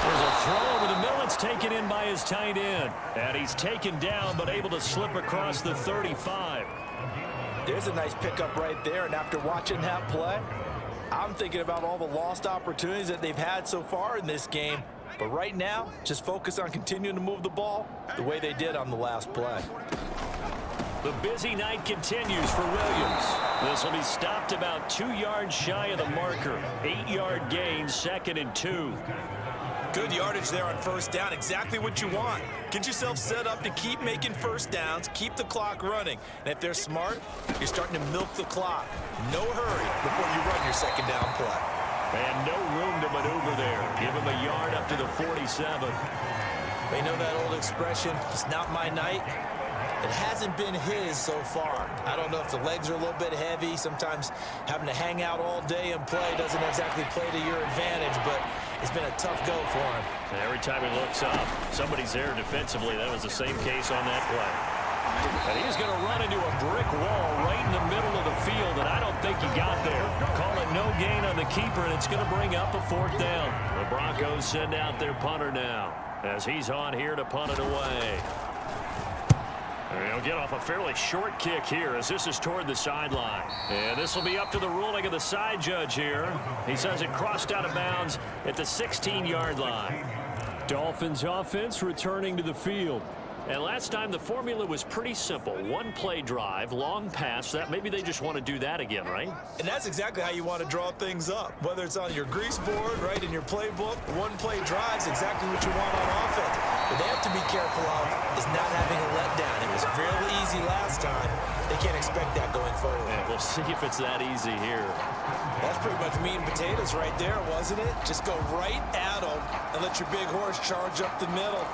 There's a throw over the middle. It's taken in by his tight end. And he's taken down, but able to slip across the 35. There's a nice pickup right there, and after watching that play, I'm thinking about all the lost opportunities that they've had so far in this game. But right now, just focus on continuing to move the ball the way they did on the last play. The busy night continues for Williams. This will be stopped about 2 yards shy of the marker. 8-yard gain, 2nd and 2. Good yardage there on first down. Exactly what you want. Get yourself set up to keep making first downs, keep the clock running. And if they're smart, you're starting to milk the clock. No hurry before you run your second down play. And no room to maneuver there. Give him a yard up to the 47. They know that old expression, it's not my night. It hasn't been his so far. I don't know if the legs are a little bit heavy. Sometimes having to hang out all day and play doesn't exactly play to your advantage, but it's been a tough go for him. And every time he looks up, somebody's there defensively. That was the same case on that play. And he's going to run into a brick wall right in the middle of the field, and I don't think he got there. Call it no gain on the keeper, and it's going to bring up a 4th down. The Broncos send out their punter now as he's on here to punt it away. And he'll get off a fairly short kick here as this is toward the sideline. And this will be up to the ruling of the side judge here. He says it crossed out of bounds at the 16-yard line. Dolphins offense returning to the field. And last time the formula was pretty simple. 1-play drive, long pass. That maybe they just want to do that again, right? And that's exactly how you want to draw things up. Whether it's on your grease board, right, in your playbook, 1-play drive is exactly what you want on offense. What they have to be careful of is not having a letdown. It was fairly easy last time. They can't expect that going forward. Yeah, we'll see if it's that easy here. That's pretty much meat and potatoes right there, wasn't it? Just go right at them and let your big horse charge up the middle.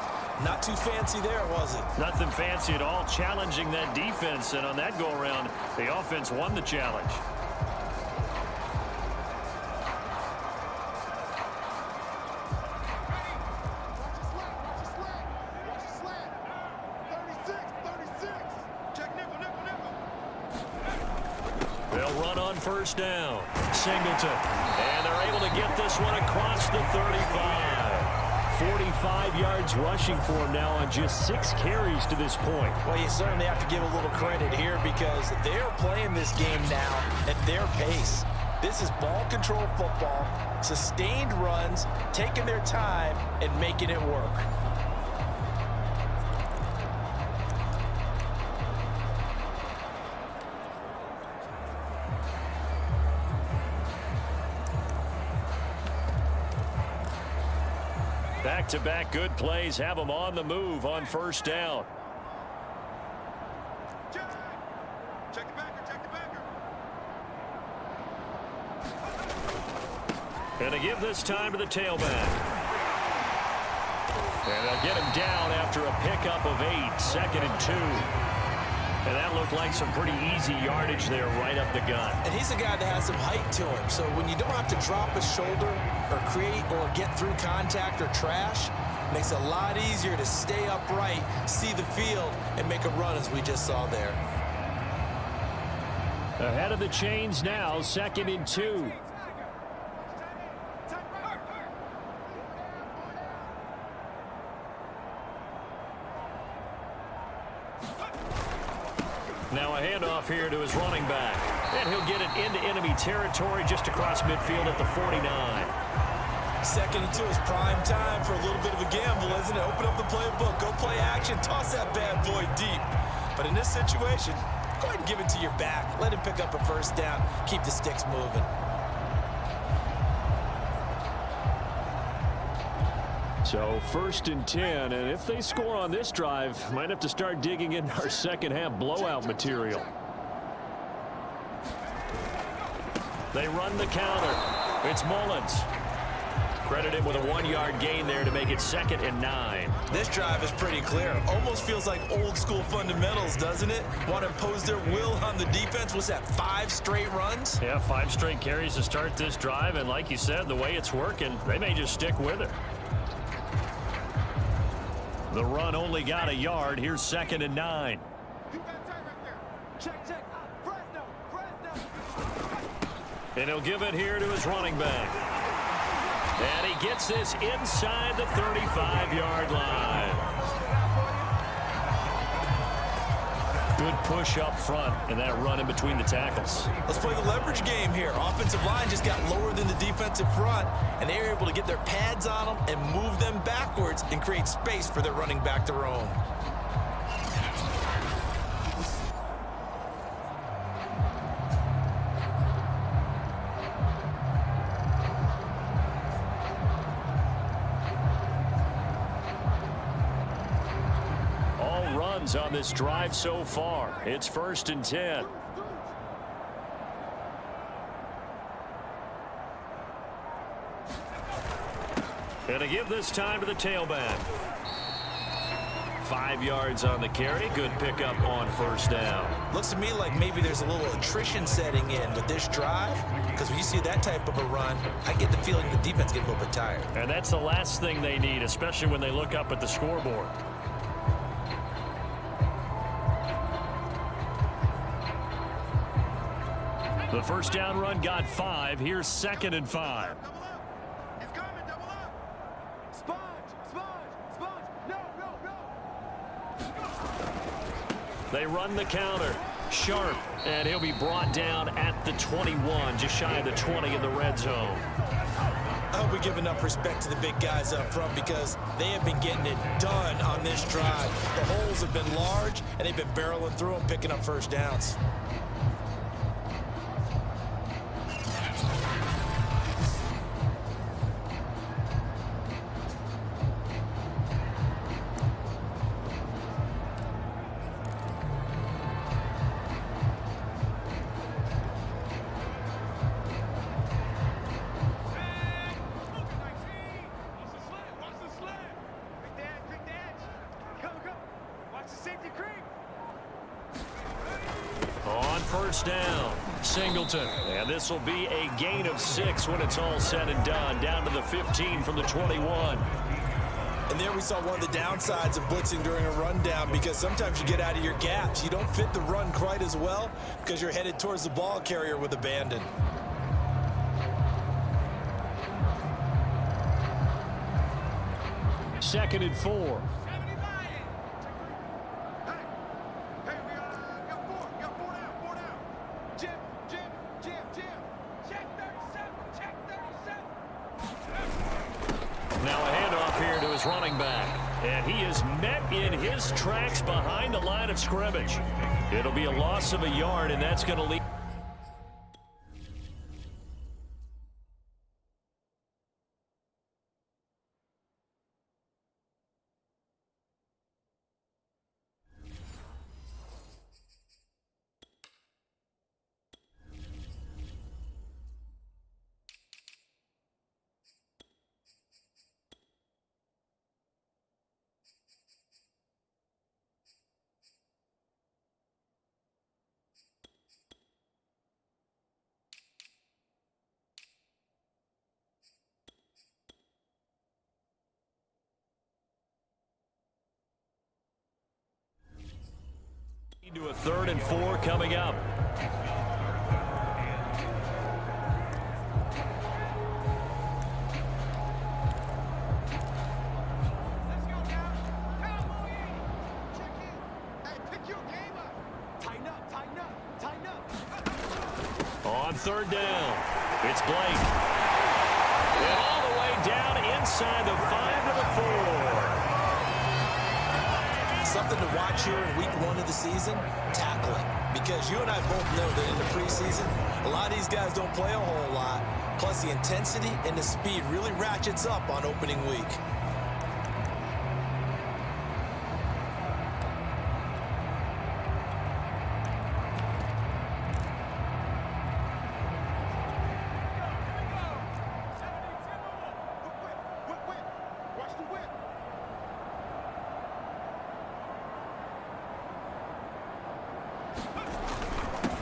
Not too fancy there, was it? Nothing fancy at all, challenging that defense, and on that go-around, the offense won the challenge. They'll run on 1st down. Singleton. And they're able to get this one across the 35. 45 yards rushing for him now on just 6 carries to this point. Well, you certainly have to give a little credit here because they're playing this game now at their pace. This is ball control football, sustained runs, taking their time, and making it work. Back-to-back good plays have them on the move on 1st down. Check the backer. And to give this time to the tailback. And they'll get him down after a pickup of 8, 2nd and 2. And that looked like some pretty easy yardage there right up the gut. And he's a guy that has some height to him, so when you don't have to drop a shoulder or create or get through contact or trash, it makes it a lot easier to stay upright, see the field, and make a run as we just saw there. Ahead of the chains now, 2nd and 2. Now a handoff here to his running back. And he'll get it into enemy territory just across midfield at the 49. 2nd and 2 is prime time for a little bit of a gamble, isn't it? Open up the playbook, go play action, toss that bad boy deep. But in this situation, go ahead and give it to your back. Let him pick up a 1st down, keep the sticks moving. So 1st and 10, and if they score on this drive, might have to start digging in our second half blowout material. They run the counter. It's Mullins. Credit him with a 1-yard gain there to make it 2nd and 9. This drive is pretty clear. Almost feels like old school fundamentals, doesn't it? Want to impose their will on the defense. Was that 5 straight runs? Yeah, 5 straight carries to start this drive, and like you said, the way it's working, they may just stick with it. The run only got a yard. Here's 2nd and 9. Check. Fresno. And he'll give it here to his running back. And he gets this inside the 35-yard line. Good push up front, and that run in between the tackles. Let's play the leverage game here. Offensive line just got lower than the defensive front, and they were able to get their pads on them and move them backwards and create space for their running back to roam. On this drive so far. It's 1st and 10. And to give this time to the tailback. 5 yards on the carry. Good pickup on 1st down. Looks to me like maybe there's a little attrition setting in with this drive, because when you see that type of a run, I get the feeling the defense gets a little bit tired. And that's the last thing they need, especially when they look up at the scoreboard. The first down run got 5. Here's 2nd and 5. Double up. He's coming, double up. Sponge, sponge, sponge. No, no, no. They run the counter. Sharp, and he'll be brought down at the 21, just shy of the 20 in the red zone. I hope we give enough respect to the big guys up front because they have been getting it done on this drive. The holes have been large, and they've been barreling through them, picking up first downs. On first down, Singleton. And this will be a gain of 6 when it's all said and done. Down to the 15 from the 21. And there we saw one of the downsides of blitzing during a rundown because sometimes you get out of your gaps. You don't fit the run quite as well because you're headed towards the ball carrier with abandon. Second and 4. Now a handoff here to his running back. And he is met in his tracks behind the line of scrimmage. It'll be a loss of a yard, and that's going to lead. To a 3rd and 4 coming up. On 3rd down, it's Blake. And all the way down inside the 5 to the 4. Something to watch here in week 1 of the season, tackling. Because you and I both know that in the preseason, a lot of these guys don't play a whole lot. Plus the intensity and the speed really ratchets up on opening week.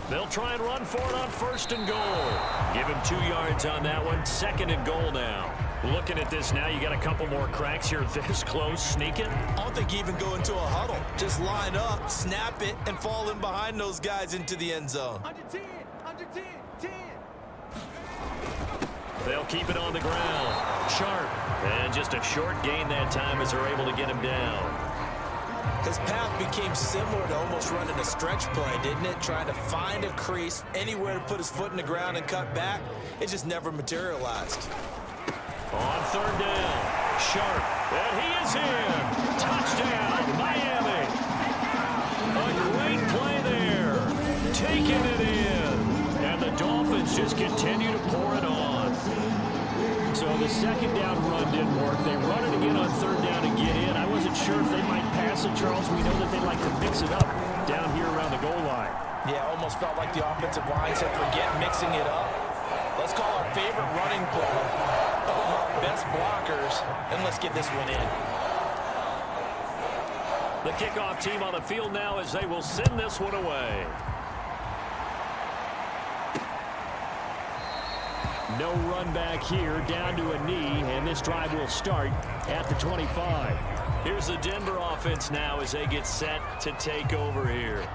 They'll try and run for it on 1st and goal. Give him 2 yards on that one. 2nd and goal now. Looking at this now, you got a couple more cracks here this close. Sneak it. I don't think you even go into a huddle. Just line up, snap it, and fall in behind those guys into the end zone. Under 10, 10. They'll keep it on the ground. Sharp. And just a short gain that time as they're able to get him down. His path became similar to almost running a stretch play, didn't it? Trying to find a crease, anywhere to put his foot in the ground and cut back. It just never materialized. On 3rd down, Sharp. And he is in. Touchdown, Miami. A great play there. Taking it in. And the Dolphins just continue to pour it on. So the 2nd down run didn't work. They run it again on 3rd down to get in. I wasn't sure if they might pass it, Charles. We know that they like to mix it up down here around the goal line. Yeah, almost felt like the offensive line said, forget mixing it up. Let's call our favorite running play over our best blockers, and let's get this one in. The kickoff team on the field now as they will send this one away. No run back here, down to a knee, and this drive will start at the 25. Here's the Denver offense now as they get set to take over here.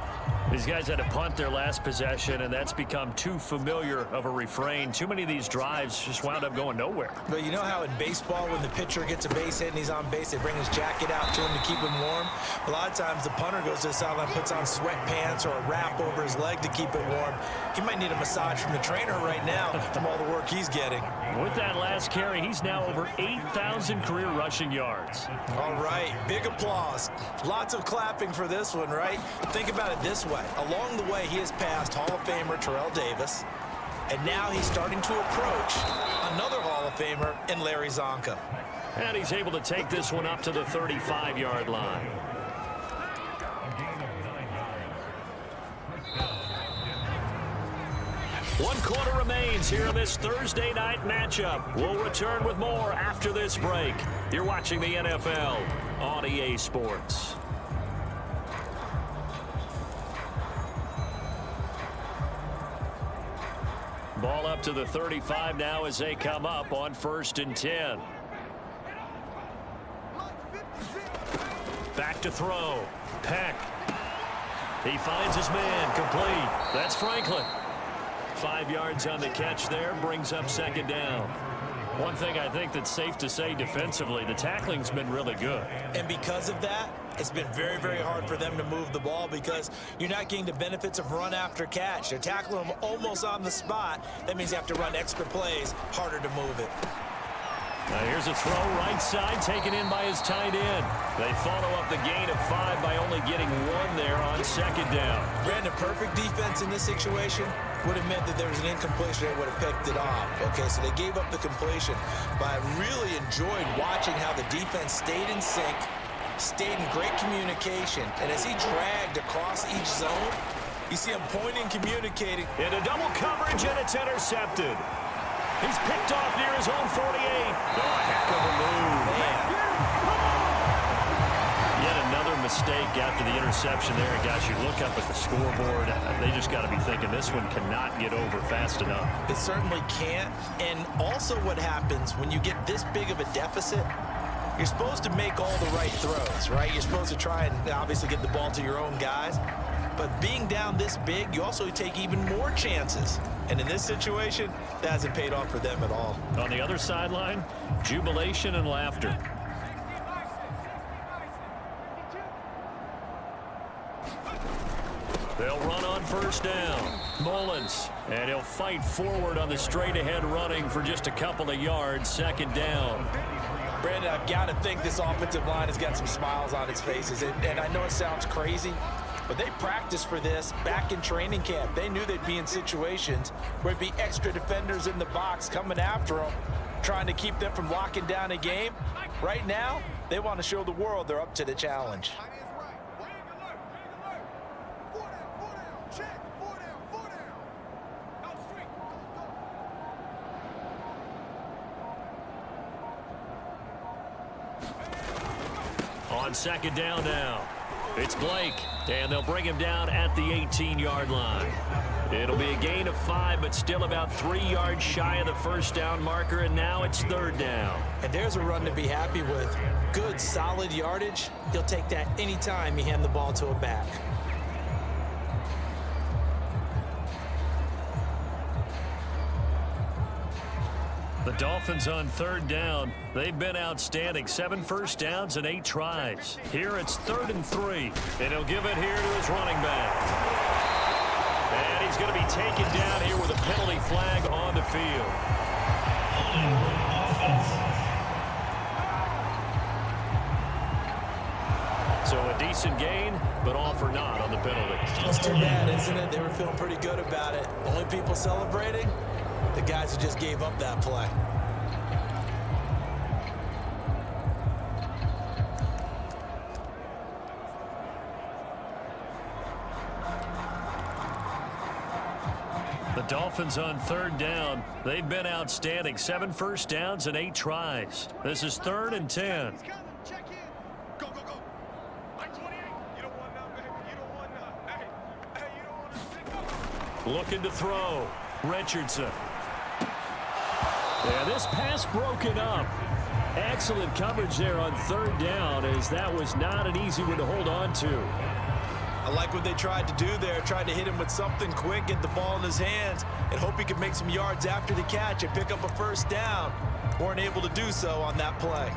These guys had to punt their last possession, and that's become too familiar of a refrain. Too many of these drives just wound up going nowhere. But you know how in baseball, when the pitcher gets a base hit and he's on base, they bring his jacket out to him to keep him warm? A lot of times the punter goes to the sideline, puts on sweatpants or a wrap over his leg to keep it warm. He might need a massage from the trainer right now from all the work he's getting. With that last carry, he's now over 8,000 career rushing yards. All right, big applause. Lots of clapping for this one, right? Think about it this way. Along the way, he has passed Hall of Famer Terrell Davis, and now he's starting to approach another Hall of Famer in Larry Zonka. And he's able to take this one up to the 35-yard line. One quarter remains here in this Thursday night matchup. We'll return with more after this break. You're watching the NFL on EA Sports. Ball up to the 35 now as they come up on 1st and 10. Back to throw. Peck. He finds his man. Complete. That's Franklin. 5 yards on the catch there. Brings up 2nd down. One thing I think that's safe to say defensively, the tackling's been really good. And because of that, it's been very, very hard for them to move the ball because you're not getting the benefits of run after catch. They're tackling them almost on the spot. That means you have to run extra plays, harder to move it. Now here's a throw right side taken in by his tight end. They follow up the gain of 5 by only getting 1 there on 2nd down. Brandon, perfect defense in this situation would have meant that there was an incompletion that would have picked it off. Okay, so they gave up the completion, but I really enjoyed watching how the defense stayed in sync, stayed in great communication, and as he dragged across each zone, you see him pointing, communicating. Into double coverage, and it's intercepted. He's picked off near his own 48. Oh, heck of a move. Man. Yet another mistake after the interception there. Guys, you look up at the scoreboard, they just got to be thinking this one cannot get over fast enough. It certainly can't. And also what happens when you get this big of a deficit, you're supposed to make all the right throws, right? You're supposed to try and obviously get the ball to your own guys. But being down this big, you also take even more chances. And in this situation, that hasn't paid off for them at all. On the other sideline, jubilation and laughter. They'll run on 1st down. Mullins, and he'll fight forward on the straight-ahead running for just a couple of yards. 2nd down. Brandon, I've got to think this offensive line has got some smiles on its faces. And I know it sounds crazy, but they practiced for this back in training camp. They knew they'd be in situations where it'd be extra defenders in the box coming after them, trying to keep them from locking down a game. Right now, they want to show the world they're up to the challenge. On 2nd down now, it's Blake, and they'll bring him down at the 18-yard line. It'll be a gain of 5, but still about 3 yards shy of the 1st down marker, and now it's 3rd down. And there's a run to be happy with. Good, solid yardage. He'll take that anytime you hand the ball to a back. The Dolphins on 3rd down. They've been outstanding. 7 first downs and 8 tries. Here it's 3rd and 3. And he'll give it here to his running back. And he's going to be taken down here with a penalty flag on the field. So a decent gain, but all for naught on the penalty. It's too bad, isn't it? They were feeling pretty good about it. Only people celebrating? The guys who just gave up that play. The Dolphins on 3rd down. They've been outstanding. 7 first downs and 8 tries. This is 3rd and 10. Check in. Go, go, go. Mike 28. You don't want none, baby. You don't want none. Hey, you don't want to Looking to throw. Richardson. Yeah, this pass broken up. Excellent coverage there on 3rd down, as that was not an easy one to hold on to. I like what they tried to do there, tried to hit him with something quick, get the ball in his hands, and hope he could make some yards after the catch and pick up a first down. Weren't able to do so on that play.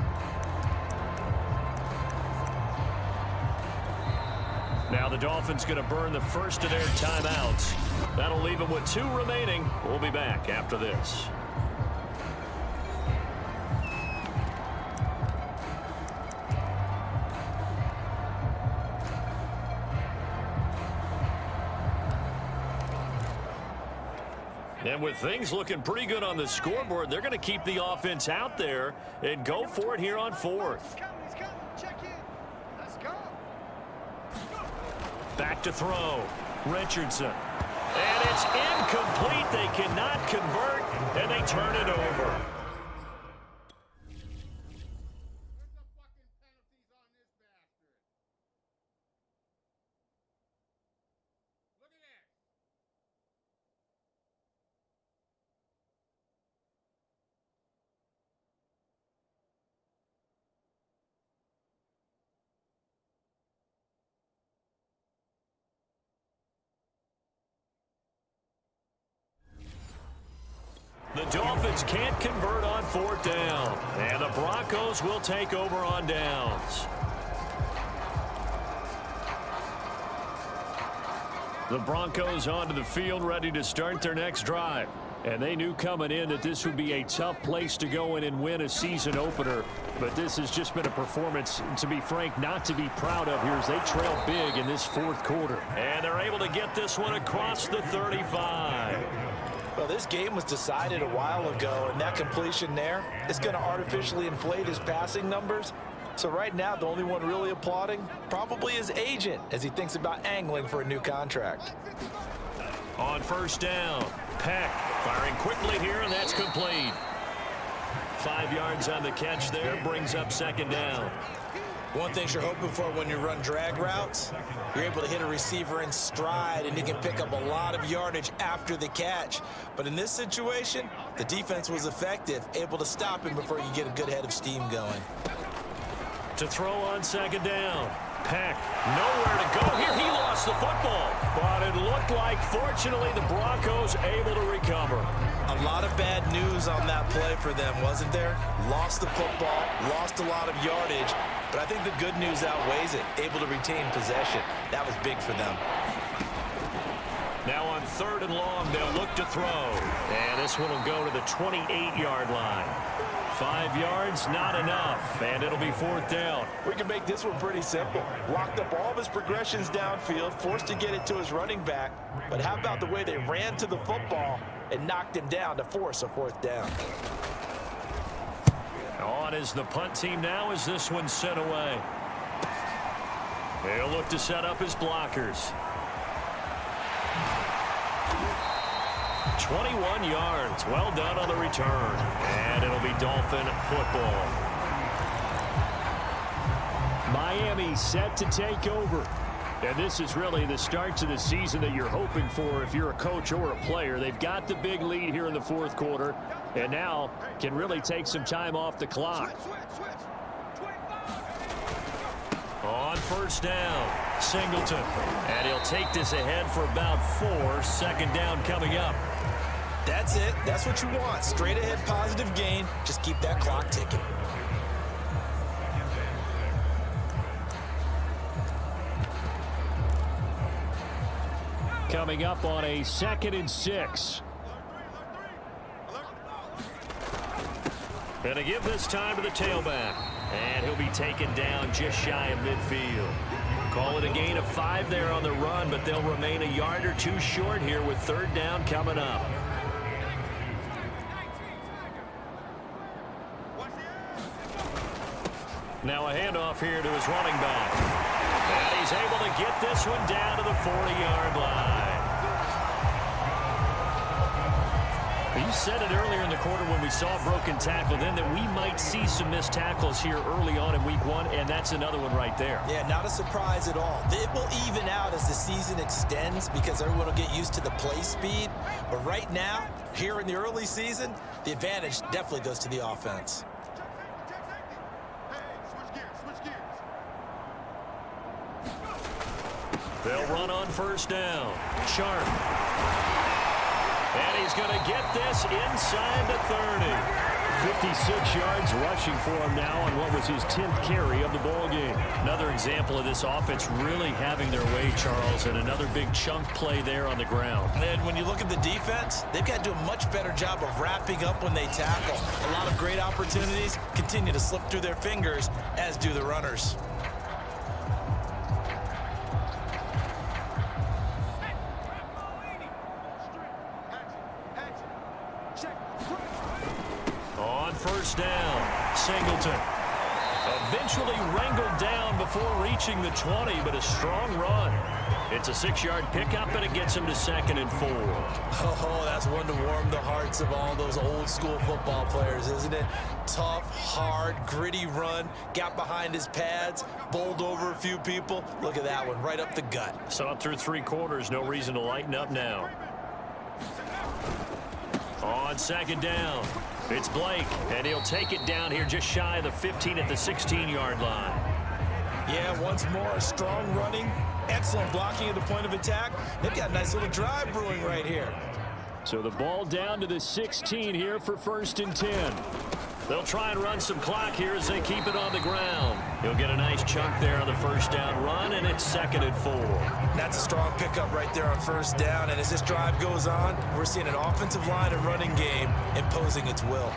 Now the Dolphins going to burn the first of their timeouts. That'll leave them with 2 remaining. We'll be back after this. And with things looking pretty good on the scoreboard, they're going to keep the offense out there and go for it here on 4th. He's coming. Check in. Let's go. Back to throw. Richardson. And it's incomplete. They cannot convert, and they turn it over. The Dolphins can't convert on 4th down, and the Broncos will take over on downs. The Broncos onto the field ready to start their next drive. And they knew coming in that this would be a tough place to go in and win a season opener. But this has just been a performance, to be frank, not to be proud of here as they trail big in this 4th quarter. And they're able to get this one across the 35. Well, this game was decided a while ago, and that completion there is going to artificially inflate his passing numbers. So right now, the only one really applauding probably his agent as he thinks about angling for a new contract. On 1st down, Peck firing quickly here, and that's complete. 5 yards on the catch there, brings up 2nd down. One thing you're hoping for when you run drag routes, you're able to hit a receiver in stride, and you can pick up a lot of yardage after the catch. But in this situation, the defense was effective, able to stop him before you get a good head of steam going. To throw on 2nd down. Peck, nowhere to go here. He lost the football. But it looked like, fortunately, the Broncos able to recover. A lot of bad news on that play for them, wasn't there? Lost the football, lost a lot of yardage, but I think the good news outweighs it. Able to retain possession. That was big for them. Now on 3rd and long, they'll look to throw. And this one will go to the 28-yard line. 5 yards, not enough, and it'll be 4th down. We can make this one pretty simple. Locked up all of his progressions downfield, forced to get it to his running back. But how about the way they ran to the football and knocked him down to force a 4th down? On is the punt team now as this one's sent away. They'll look to set up his blockers. 21 yards. Well done on the return. And it'll be Dolphin football. Miami set to take over. And this is really the start to the season that you're hoping for if you're a coach or a player. They've got the big lead here in the 4th quarter and now can really take some time off the clock. On 1st down, Singleton. And he'll take this ahead for about 4. 2nd down coming up. That's it. That's what you want. Straight ahead positive gain. Just keep that clock ticking. Coming up on a 2nd and 6. Going to give this time to the tailback. And he'll be taken down just shy of midfield. Call it a gain of 5 there on the run, but they'll remain a yard or 2 short here with 3rd down coming up. Now a handoff here to his running back. And he's able to get this one down to the 40-yard line. You said it earlier in the quarter when we saw a broken tackle then that we might see some missed tackles here early on in week 1, and that's another one right there. Yeah, not a surprise at all. It will even out as the season extends because everyone will get used to the play speed. But right now, here in the early season, the advantage definitely goes to the offense. They'll run on first down. Sharp. And he's going to get this inside the 30. 56 yards rushing for him now on what was his 10th carry of the ball game. Another example of this offense really having their way, Charles, and another big chunk play there on the ground. And when you look at the defense, they've got to do a much better job of wrapping up when they tackle. A lot of great opportunities continue to slip through their fingers, as do the runners. First down, Singleton. Eventually wrangled down before reaching the 20, but a strong run. It's a 6-yard pickup, and it gets him to 2nd and 4. Oh, that's one to warm the hearts of all those old-school football players, isn't it? Tough, hard, gritty run, got behind his pads, bowled over a few people. Look at that one, right up the gut. Saw through 3 quarters, no reason to lighten up now. On 2nd down, it's Blake, and he'll take it down here just shy of the 15 at the 16-yard line. Yeah, once more, strong running, excellent blocking at the point of attack. They've got a nice little drive brewing right here. So the ball down to the 16 here for 1st and 10. They'll try and run some clock here as they keep it on the ground. He'll get a nice chunk there on the first down run, and it's 2nd and 4. That's a strong pickup right there on first down, and as this drive goes on, we're seeing an offensive line and running game imposing its will.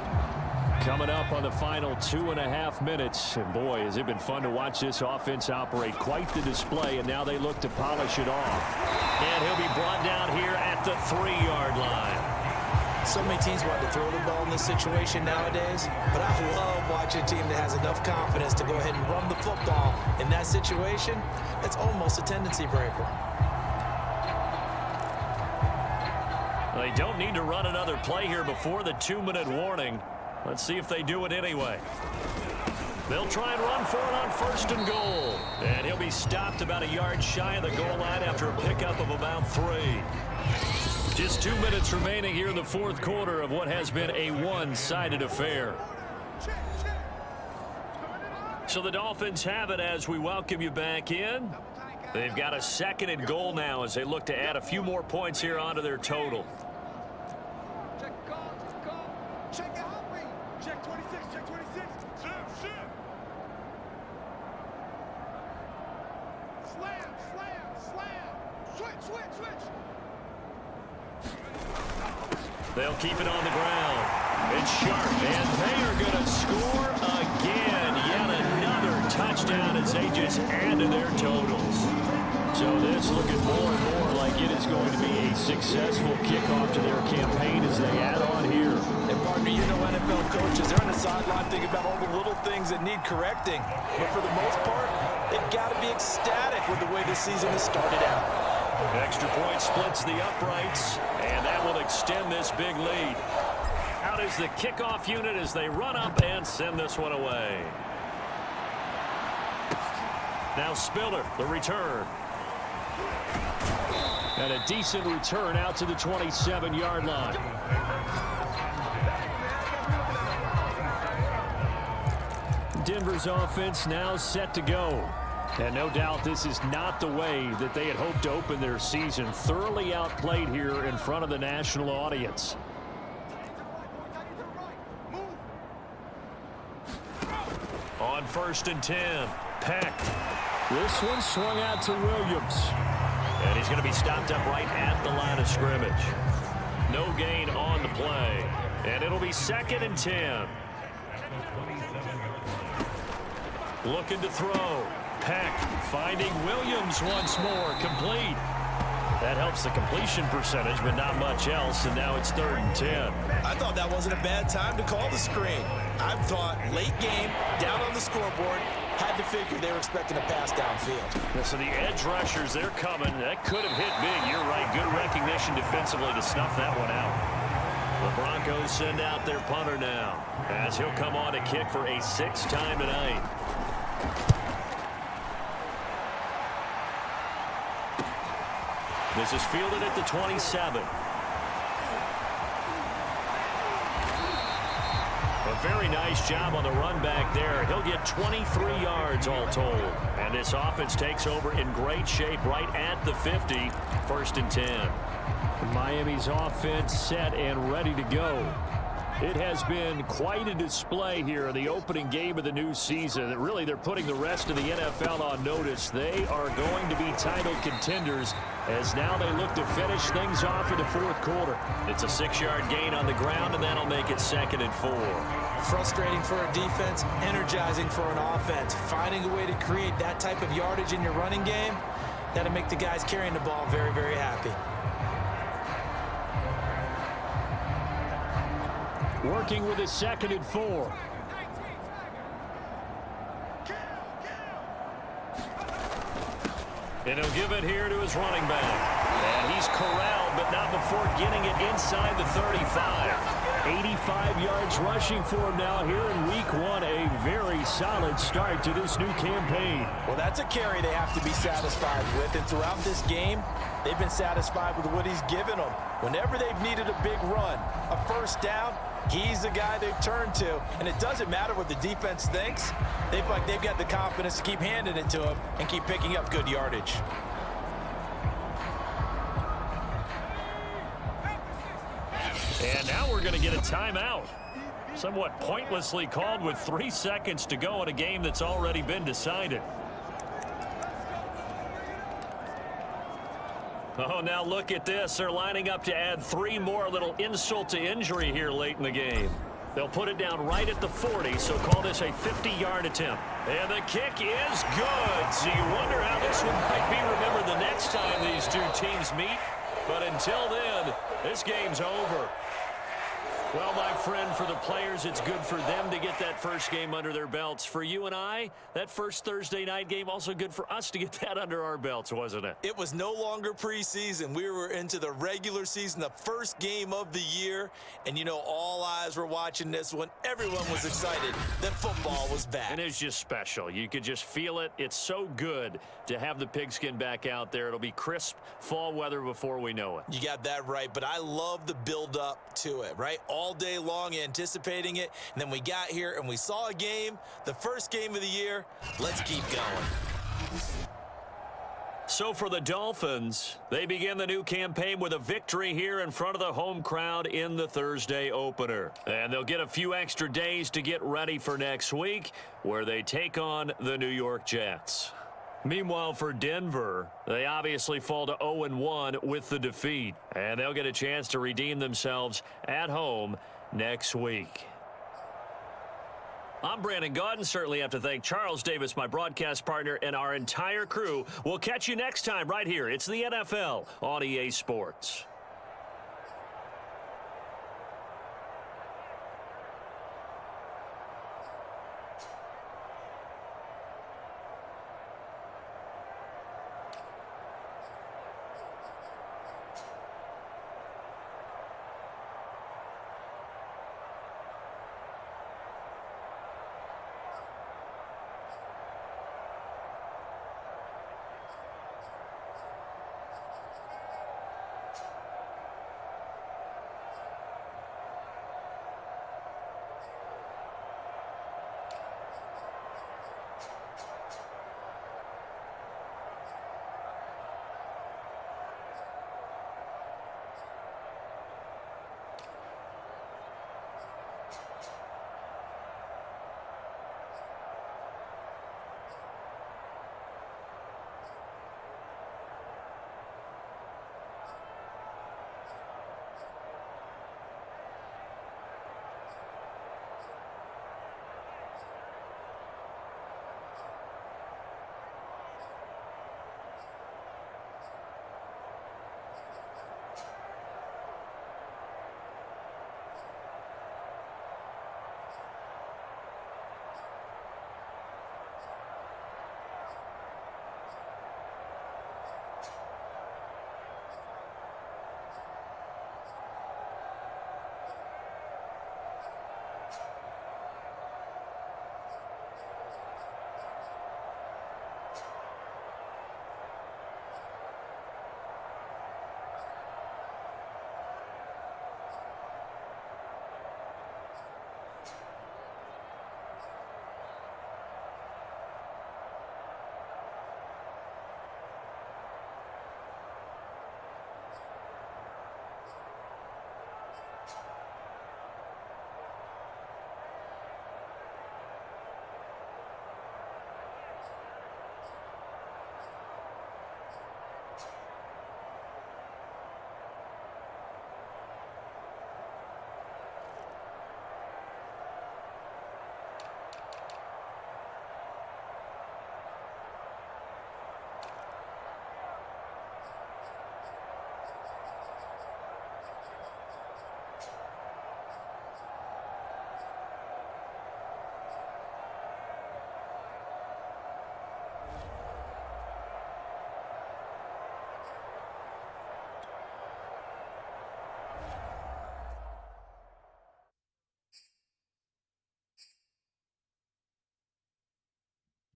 Coming up on the final 2.5 minutes, and boy, has it been fun to watch this offense operate. Quite the display, and now they look to polish it off. And he'll be brought down here at the 3-yard line. So many teams want to throw the ball in this situation nowadays, but I love watching a team that has enough confidence to go ahead and run the football in that situation. That's almost a tendency breaker. They don't need to run another play here before the 2-minute warning. Let's see if they do it anyway. They'll try and run for it on 1st and goal. And he'll be stopped about a yard shy of the goal line after a pickup of about 3. Just 2 minutes remaining here in the 4th quarter of what has been a one-sided affair. So the Dolphins have it as we welcome you back in. They've got a 2nd and goal now as they look to add a few more points here onto their total. Check out me. Check 26, check 26. Shit. Slam. Switch. They'll keep it on the ground. It's Sharp, and they are going to score again. Yet another touchdown as they just add to their totals. So this looking more and more like it is going to be a successful kickoff to their campaign as they add on here. And partner, you know NFL coaches, they're on the sideline thinking about all the little things that need correcting. But for the most part, they've got to be ecstatic with the way this season has started out. Extra point splits the uprights, and that will extend this big lead. Out is the kickoff unit as they run up and send this one away. Now Spiller, the return. And a decent return out to the 27-yard line. Denver's offense now set to go. And no doubt this is not the way that they had hoped to open their season. Thoroughly outplayed here in front of the national audience. On 1st and 10, Peck. This one swung out to Williams. And he's going to be stopped up right at the line of scrimmage. No gain on the play. And it'll be 2nd and 10. Looking to throw. Peck finding Williams once more. Complete. That helps the completion percentage, but not much else, and now it's 3rd and 10. I thought that wasn't a bad time to call the screen. I thought late game, down on the scoreboard, had to figure they were expecting a pass downfield. So the edge rushers, they're coming. That could have hit big. You're right. Good recognition defensively to snuff that one out. The Broncos send out their punter now as he'll come on to kick for a 6th time tonight. This is fielded at the 27. A very nice job on the run back there. He'll get 23 yards all told. And this offense takes over in great shape right at the 50. 1st and 10. Miami's offense set and ready to go. It has been quite a display here in the opening game of the new season. Really, they're putting the rest of the NFL on notice. They are going to be title contenders as now they look to finish things off in the 4th quarter. It's a 6-yard gain on the ground, and that'll make it 2nd and 4. Frustrating for a defense, energizing for an offense. Finding a way to create that type of yardage in your running game, that'll make the guys carrying the ball very, very happy. Working with his 2nd and 4. And he'll give it here to his running back. And he's corralled, but not before getting it inside the 35. 85 yards rushing for him now here in week 1. A very solid start to this new campaign. Well, that's a carry they have to be satisfied with. And throughout this game, they've been satisfied with what he's given them. Whenever they've needed a big run, a 1st down, he's the guy they've turned to. And it doesn't matter what the defense thinks. They've got the confidence to keep handing it to him and keep picking up good yardage. And now we're going to get a timeout. Somewhat pointlessly called with 3 seconds to go in a game that's already been decided. Oh, now look at this. They're lining up to add 3 more. A little insult to injury here late in the game. They'll put it down right at the 40, so call this a 50-yard attempt. And the kick is good. So you wonder how this one might be remembered the next time these two teams meet. But until then, this game's over. Well, my friend, for the players, it's good for them to get that first game under their belts. For you and I, that first Thursday night game, also good for us to get that under our belts, wasn't it? It was no longer preseason. We were into the regular season, the first game of the year. And, you know, all eyes were watching this one. Everyone was excited that football was back. And it's just special. You could just feel it. It's so good to have the pigskin back out there. It'll be crisp fall weather before we know it. You got that right, but I love the build-up to it, right? All day long anticipating it, and then we got here and we saw a game, the first game of the year. Let's keep going. So for the Dolphins, they begin the new campaign with a victory here in front of the home crowd in the Thursday opener. And they'll get a few extra days to get ready for next week, where they take on the New York Jets. Meanwhile, for Denver, they obviously fall to 0-1 with the defeat. And they'll get a chance to redeem themselves at home next week. I'm Brandon Gaudin. Certainly have to thank Charles Davis, my broadcast partner, and our entire crew. We'll catch you next time right here. It's the NFL on EA Sports.